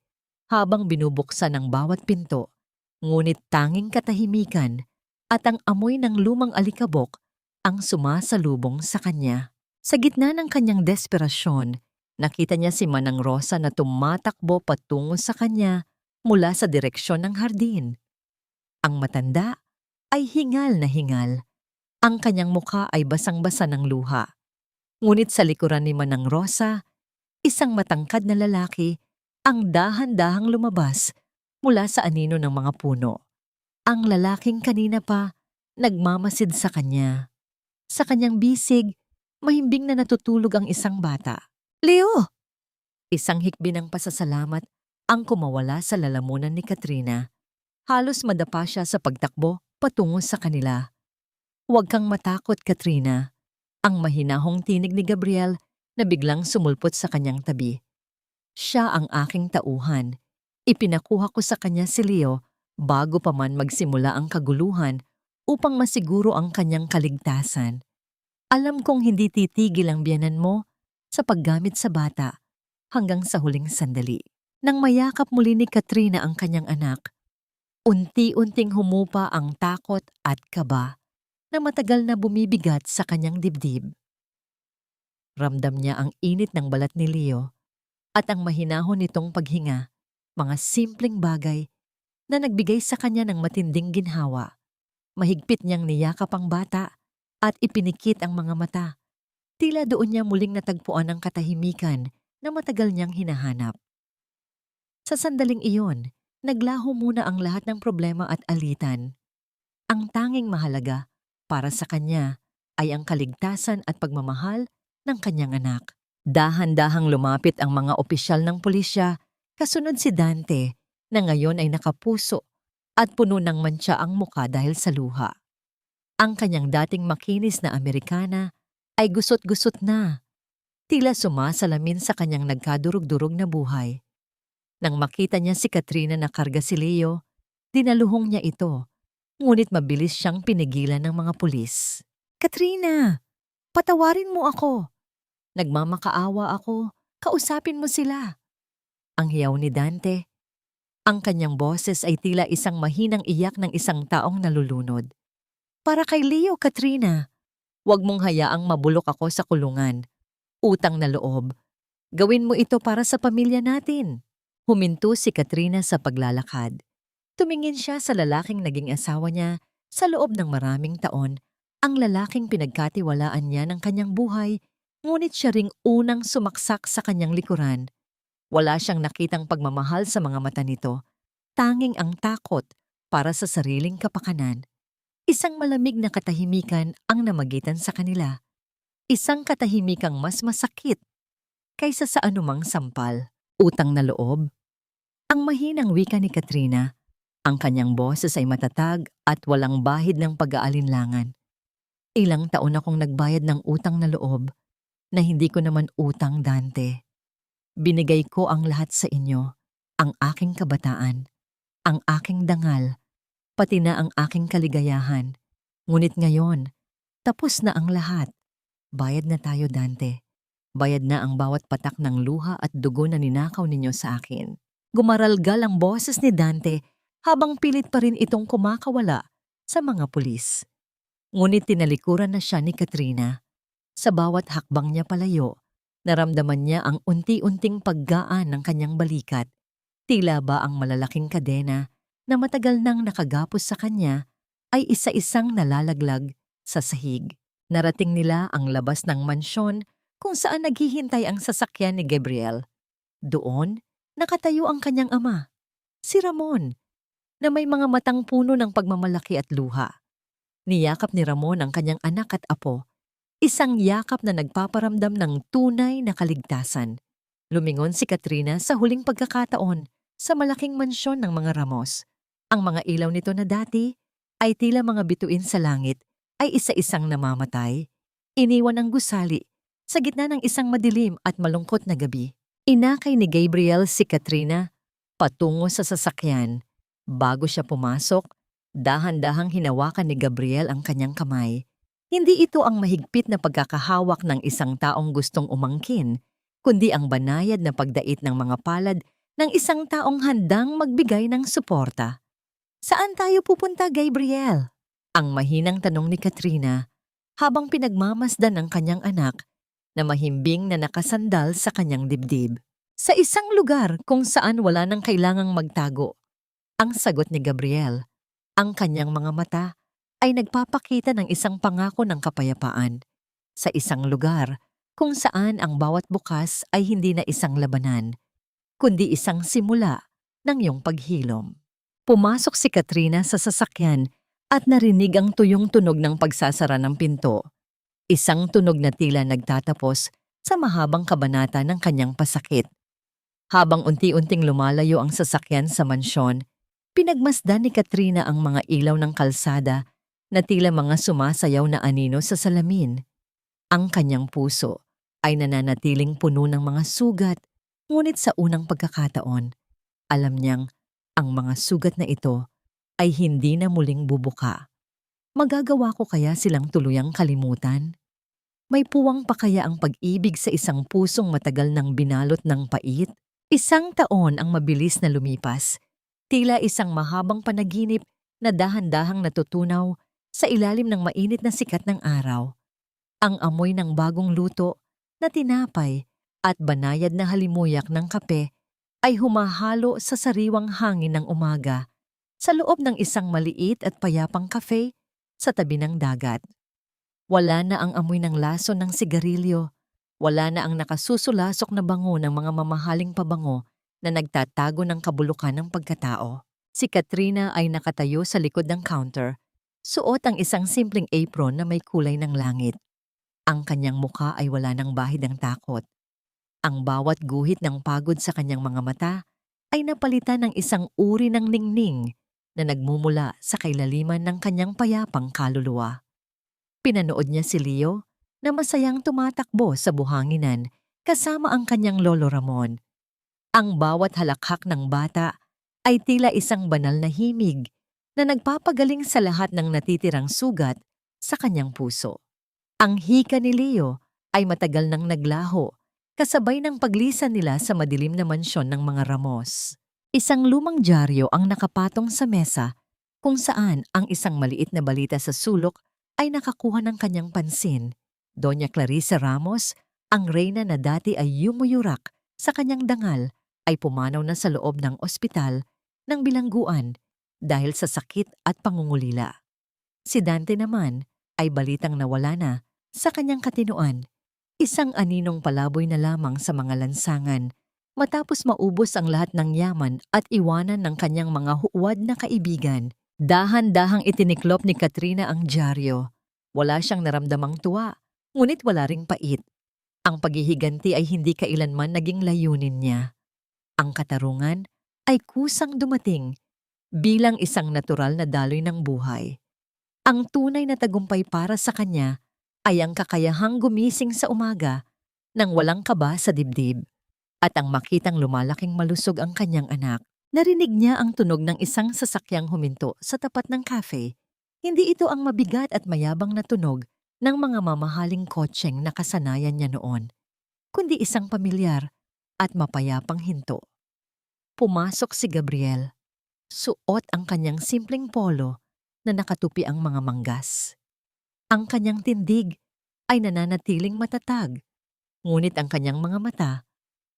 habang binubuksan ng bawat pinto, ngunit tanging katahimikan at ang amoy ng lumang alikabok ang sumasalubong sa kanya. Sa gitna ng kanyang desperasyon, nakita niya si Manang Rosa na tumatakbo patungo sa kanya mula sa direksyon ng hardin. Ang matanda ay hingal na hingal. Ang kanyang mukha ay basang-basa ng luha. Ngunit sa likuran ni Manang Rosa, isang matangkad na lalaki Ang dahan-dahang lumabas mula sa anino ng mga puno. Ang lalaking kanina pa nagmamasid sa kanya. Sa kanyang bisig, mahimbing na natutulog ang isang bata. Leo! Isang hikbi ng pasasalamat ang kumawala sa lalamunan ni Katrina. Halos madapa siya sa pagtakbo patungo sa kanila. Huwag kang matakot, Katrina. Ang mahinahong tinig ni Gabriel na biglang sumulpot sa kanyang tabi. Siya ang aking tauhan. Ipinakuha ko sa kanya si Leo bago pa man magsimula ang kaguluhan upang masiguro ang kanyang kaligtasan. Alam kong hindi titigil ang biyanan mo sa paggamit sa bata hanggang sa huling sandali. Nang mayakap muli ni Katrina ang kanyang anak, unti-unting humupa ang takot at kaba na matagal na bumibigat sa kanyang dibdib. Ramdam niya ang init ng balat ni Leo at ang mahinahon nitong paghinga, mga simpleng bagay na nagbigay sa kanya ng matinding ginhawa. Mahigpit niyang niyakap ang bata at ipinikit ang mga mata. Tila doon niya muling natagpuan ang katahimikan na matagal niyang hinahanap. Sa sandaling iyon, naglaho muna ang lahat ng problema at alitan. Ang tanging mahalaga para sa kanya ay ang kaligtasan at pagmamahal ng kanyang anak. Dahan-dahang lumapit ang mga opisyal ng pulisya, kasunod si Dante na ngayon ay nakapuso at puno ng mantsa ang muka dahil sa luha. Ang kanyang dating makinis na Amerikana ay gusot-gusot na. Tila sumasalamin sa kanyang nagkadurog-durog na buhay. Nang makita niya si Katrina na karga si Leo, dinaluhong niya ito, ngunit mabilis siyang pinigilan ng mga pulis. Katrina, patawarin mo ako. Nagmamakaawa ako, kausapin mo sila. Ang hiyaw ni Dante. Ang kanyang boses ay tila isang mahinang iyak ng isang taong nalulunod. Para kay Leo, Katrina, huwag mong hayaang mabulok ako sa kulungan. Utang na loob. Gawin mo ito para sa pamilya natin. Huminto si Katrina sa paglalakad. Tumingin siya sa lalaking naging asawa niya sa loob ng maraming taon, ang lalaking pinagkatiwalaan niya ng kanyang buhay, ngunit siya ring unang sumaksak sa kanyang likuran. Wala siyang nakitang pagmamahal sa mga mata nito, tanging ang takot para sa sariling kapakanan. Isang malamig na katahimikan ang namagitan sa kanila. Isang katahimikang mas masakit kaysa sa anumang sampal. Utang na loob. Ang mahinang wika ni Katrina, ang kanyang boses ay matatag at walang bahid ng pag-aalinlangan. Ilang taon akong nagbayad ng utang na loob na hindi ko naman utang, Dante. Binigay ko ang lahat sa inyo, ang aking kabataan, ang aking dangal, pati na ang aking kaligayahan. Ngunit ngayon, tapos na ang lahat. Bayad na tayo, Dante. Bayad na ang bawat patak ng luha at dugo na ninakaw ninyo sa akin. Gumaralgal ang boses ni Dante habang pilit pa rin itong kumakawala sa mga pulis. Ngunit tinalikuran na siya ni Katrina. Sa bawat hakbang niya palayo, naramdaman niya ang unti-unting paggaan ng kanyang balikat. Tila ba ang malalaking kadena na matagal nang nakagapos sa kanya ay isa-isang nalalaglag sa sahig. Narating nila ang labas ng mansyon kung saan naghihintay ang sasakyan ni Gabriel. Doon, nakatayo ang kanyang ama, si Ramon, na may mga matang puno ng pagmamalaki at luha. Niyakap ni Ramon ang kanyang anak at apo, isang yakap na nagpaparamdam ng tunay na kaligtasan. Lumingon si Katrina sa huling pagkakataon sa malaking mansyon ng mga Ramos. Ang mga ilaw nito na dati ay tila mga bituin sa langit ay isa-isang namamatay. Iniwan ang gusali sa gitna ng isang madilim at malungkot na gabi. Inakay ni Gabriel si Katrina patungo sa sasakyan. Bago siya pumasok, dahan-dahang hinawakan ni Gabriel ang kanyang kamay. Hindi ito ang mahigpit na pagkakahawak ng isang taong gustong umangkin, kundi ang banayad na pagdait ng mga palad ng isang taong handang magbigay ng suporta. Saan tayo pupunta, Gabriel? Ang mahinang tanong ni Katrina habang pinagmamasdan ng kanyang anak na mahimbing na nakasandal sa kanyang dibdib. Sa isang lugar kung saan wala nang kailangang magtago. Ang sagot ni Gabriel, ang kanyang mga mata ay nagpapakita ng isang pangako ng kapayapaan. Sa isang lugar kung saan ang bawat bukas ay hindi na isang labanan, kundi isang simula ng iyong paghilom. Pumasok si Katrina sa sasakyan at narinig ang tuyong tunog ng pagsasara ng pinto. Isang tunog na tila nagtatapos sa mahabang kabanata ng kanyang pasakit. Habang unti-unting lumalayo ang sasakyan sa mansyon, pinagmasdan ni Katrina ang mga ilaw ng kalsada na tila mga sumasayaw na anino sa salamin. Ang kanyang puso ay nananatiling puno ng mga sugat, ngunit sa unang pagkakataon, alam niyang ang mga sugat na ito ay hindi na muling bubuka. Magagawa ko kaya silang tuluyang kalimutan? May puwang pa kaya ang pag-ibig sa isang pusong matagal nang binalot ng pait? 1 taon ang mabilis na lumipas, tila isang mahabang panaginip na dahan-dahang natutunaw sa ilalim ng mainit na sikat ng araw. Ang amoy ng bagong luto na tinapay at banayad na halimuyak ng kape ay humahalo sa sariwang hangin ng umaga sa loob ng isang maliit at payapang cafe sa tabi ng dagat. Wala na ang amoy ng lason ng sigarilyo, wala na ang nakasusulasok na bango ng mga mamahaling pabango na nagtatago ng kabulukan ng pagkatao. Si Katrina ay nakatayo sa likod ng counter, suot ang isang simpleng apron na may kulay ng langit. Ang kanyang muka ay wala ng bahid ng takot. Ang bawat guhit ng pagod sa kanyang mga mata ay napalitan ng isang uri ng ningning na nagmumula sa kailaliman ng kanyang payapang kaluluwa. Pinanood niya si Leo na masayang tumatakbo sa buhanginan kasama ang kanyang lolo Ramon. Ang bawat halakhak ng bata ay tila isang banal na himig na nagpapagaling sa lahat ng natitirang sugat sa kanyang puso. Ang hika ni Leo ay matagal nang naglaho, kasabay ng paglisan nila sa madilim na mansyon ng mga Ramos. Isang lumang dyaryo ang nakapatong sa mesa kung saan ang isang maliit na balita sa sulok ay nakakuha ng kanyang pansin. Doña Clarissa Ramos, ang reyna na dati ay yumuyurak sa kanyang dangal, ay pumanaw na sa loob ng ospital ng bilangguan dahil sa sakit at pangungulila. Si Dante naman ay balitang nawala na sa kanyang katinuan, isang aninong palaboy na lamang sa mga lansangan matapos maubos ang lahat ng yaman at iwanan ng kanyang mga huwad na kaibigan. Dahan-dahang itiniklop ni Katrina ang dyaryo. Wala siyang naramdamang tuwa, ngunit wala ring pait. Ang paghihiganti ay hindi kailanman naging layunin niya. Ang katarungan ay kusang dumating bilang isang natural na daloy ng buhay. Ang tunay na tagumpay para sa kanya ay ang kakayahang gumising sa umaga nang walang kaba sa dibdib at ang makitang lumalaking malusog ang kanyang anak. Narinig niya ang tunog ng isang sasakyang huminto sa tapat ng cafe. Hindi ito ang mabigat at mayabang na tunog ng mga mamahaling kotseng nakasanayan niya noon, kundi isang pamilyar at mapayapang hinto. Pumasok si Gabriel. Suot ang kanyang simpleng polo na nakatupi ang mga manggas. Ang kanyang tindig ay nananatiling matatag, ngunit ang kanyang mga mata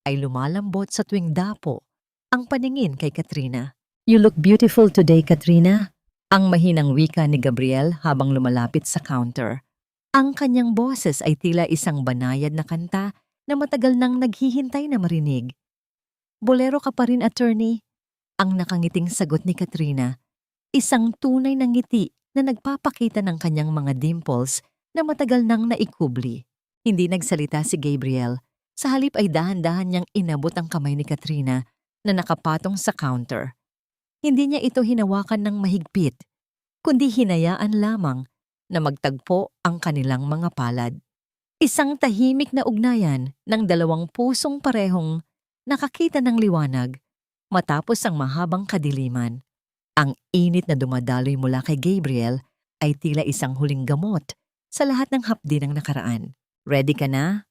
ay lumalambot sa tuwing dapo ang paningin kay Katrina. "You look beautiful today, Katrina," ang mahinang wika ni Gabriel habang lumalapit sa counter. Ang kanyang boses ay tila isang banayad na kanta na matagal nang naghihintay na marinig. "Bolero ka pa rin, attorney," ang nakangiting sagot ni Katrina. Isang tunay na ngiti na nagpapakita ng kanyang mga dimples na matagal nang naikubli. Hindi nagsalita si Gabriel. Sa halip ay dahan-dahan niyang inabot ang kamay ni Katrina na nakapatong sa counter. Hindi niya ito hinawakan ng mahigpit, kundi hinayaan lamang na magtagpo ang kanilang mga palad. Isang tahimik na ugnayan ng dalawang pusong parehong nakakita ng liwanag matapos ang mahabang kadiliman. Ang init na dumadaloy mula kay Gabriel ay tila isang huling gamot sa lahat ng hapdi ng nakaraan. "Ready ka na?"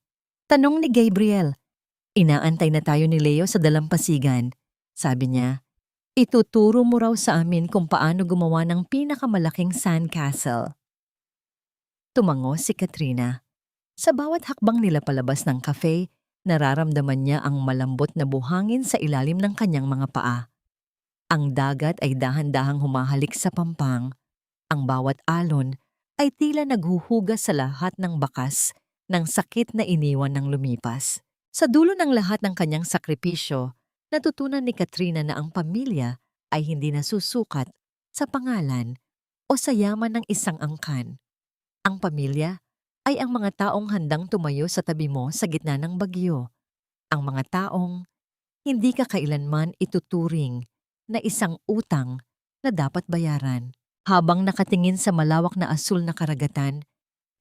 tanong ni Gabriel. "Inaantay na tayo ni Leo sa dalampasigan," sabi niya. "Ituturo mo raw sa amin kung paano gumawa ng pinakamalaking sandcastle." Tumango si Katrina. Sa bawat hakbang nila palabas ng cafe, nararamdaman niya ang malambot na buhangin sa ilalim ng kanyang mga paa. Ang dagat ay dahan-dahang humahalik sa pampang. Ang bawat alon ay tila naghuhugas sa lahat ng bakas ng sakit na iniwan ng lumipas. Sa dulo ng lahat ng kanyang sakripisyo Natutunan ni Katrina na ang pamilya ay hindi nasusukat sa pangalan o sa yaman ng isang angkan. Ang pamilya ay ang mga taong handang tumayo sa tabi mo sa gitna ng bagyo. Ang mga taong hindi ka kailanman ituturing na isang utang na dapat bayaran. Habang nakatingin sa malawak na asul na karagatan,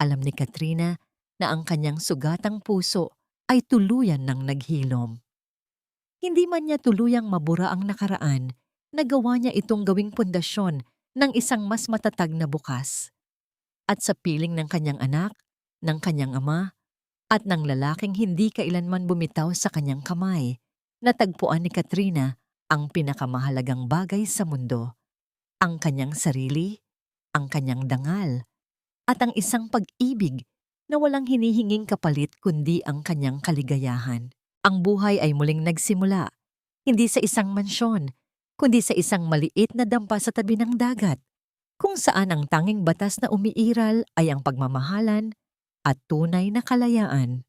alam ni Katrina na ang kanyang sugatang puso ay tuluyan ng naghilom. Hindi man niya tuluyang mabura ang nakaraan, nagawa niya itong gawing pundasyon ng isang mas matatag na bukas. At sa piling ng kanyang anak, ng kanyang ama, at ng lalaking hindi kailanman bumitaw sa kanyang kamay, natagpuan ni Katrina ang pinakamahalagang bagay sa mundo, ang kanyang sarili, ang kanyang dangal, at ang isang pag-ibig na walang hinihinging kapalit kundi ang kanyang kaligayahan. Ang buhay ay muling nagsimula, hindi sa isang mansyon, kundi sa isang maliit na dampa sa tabi ng dagat, kung saan ang tanging batas na umiiral ay ang pagmamahalan at tunay na kalayaan.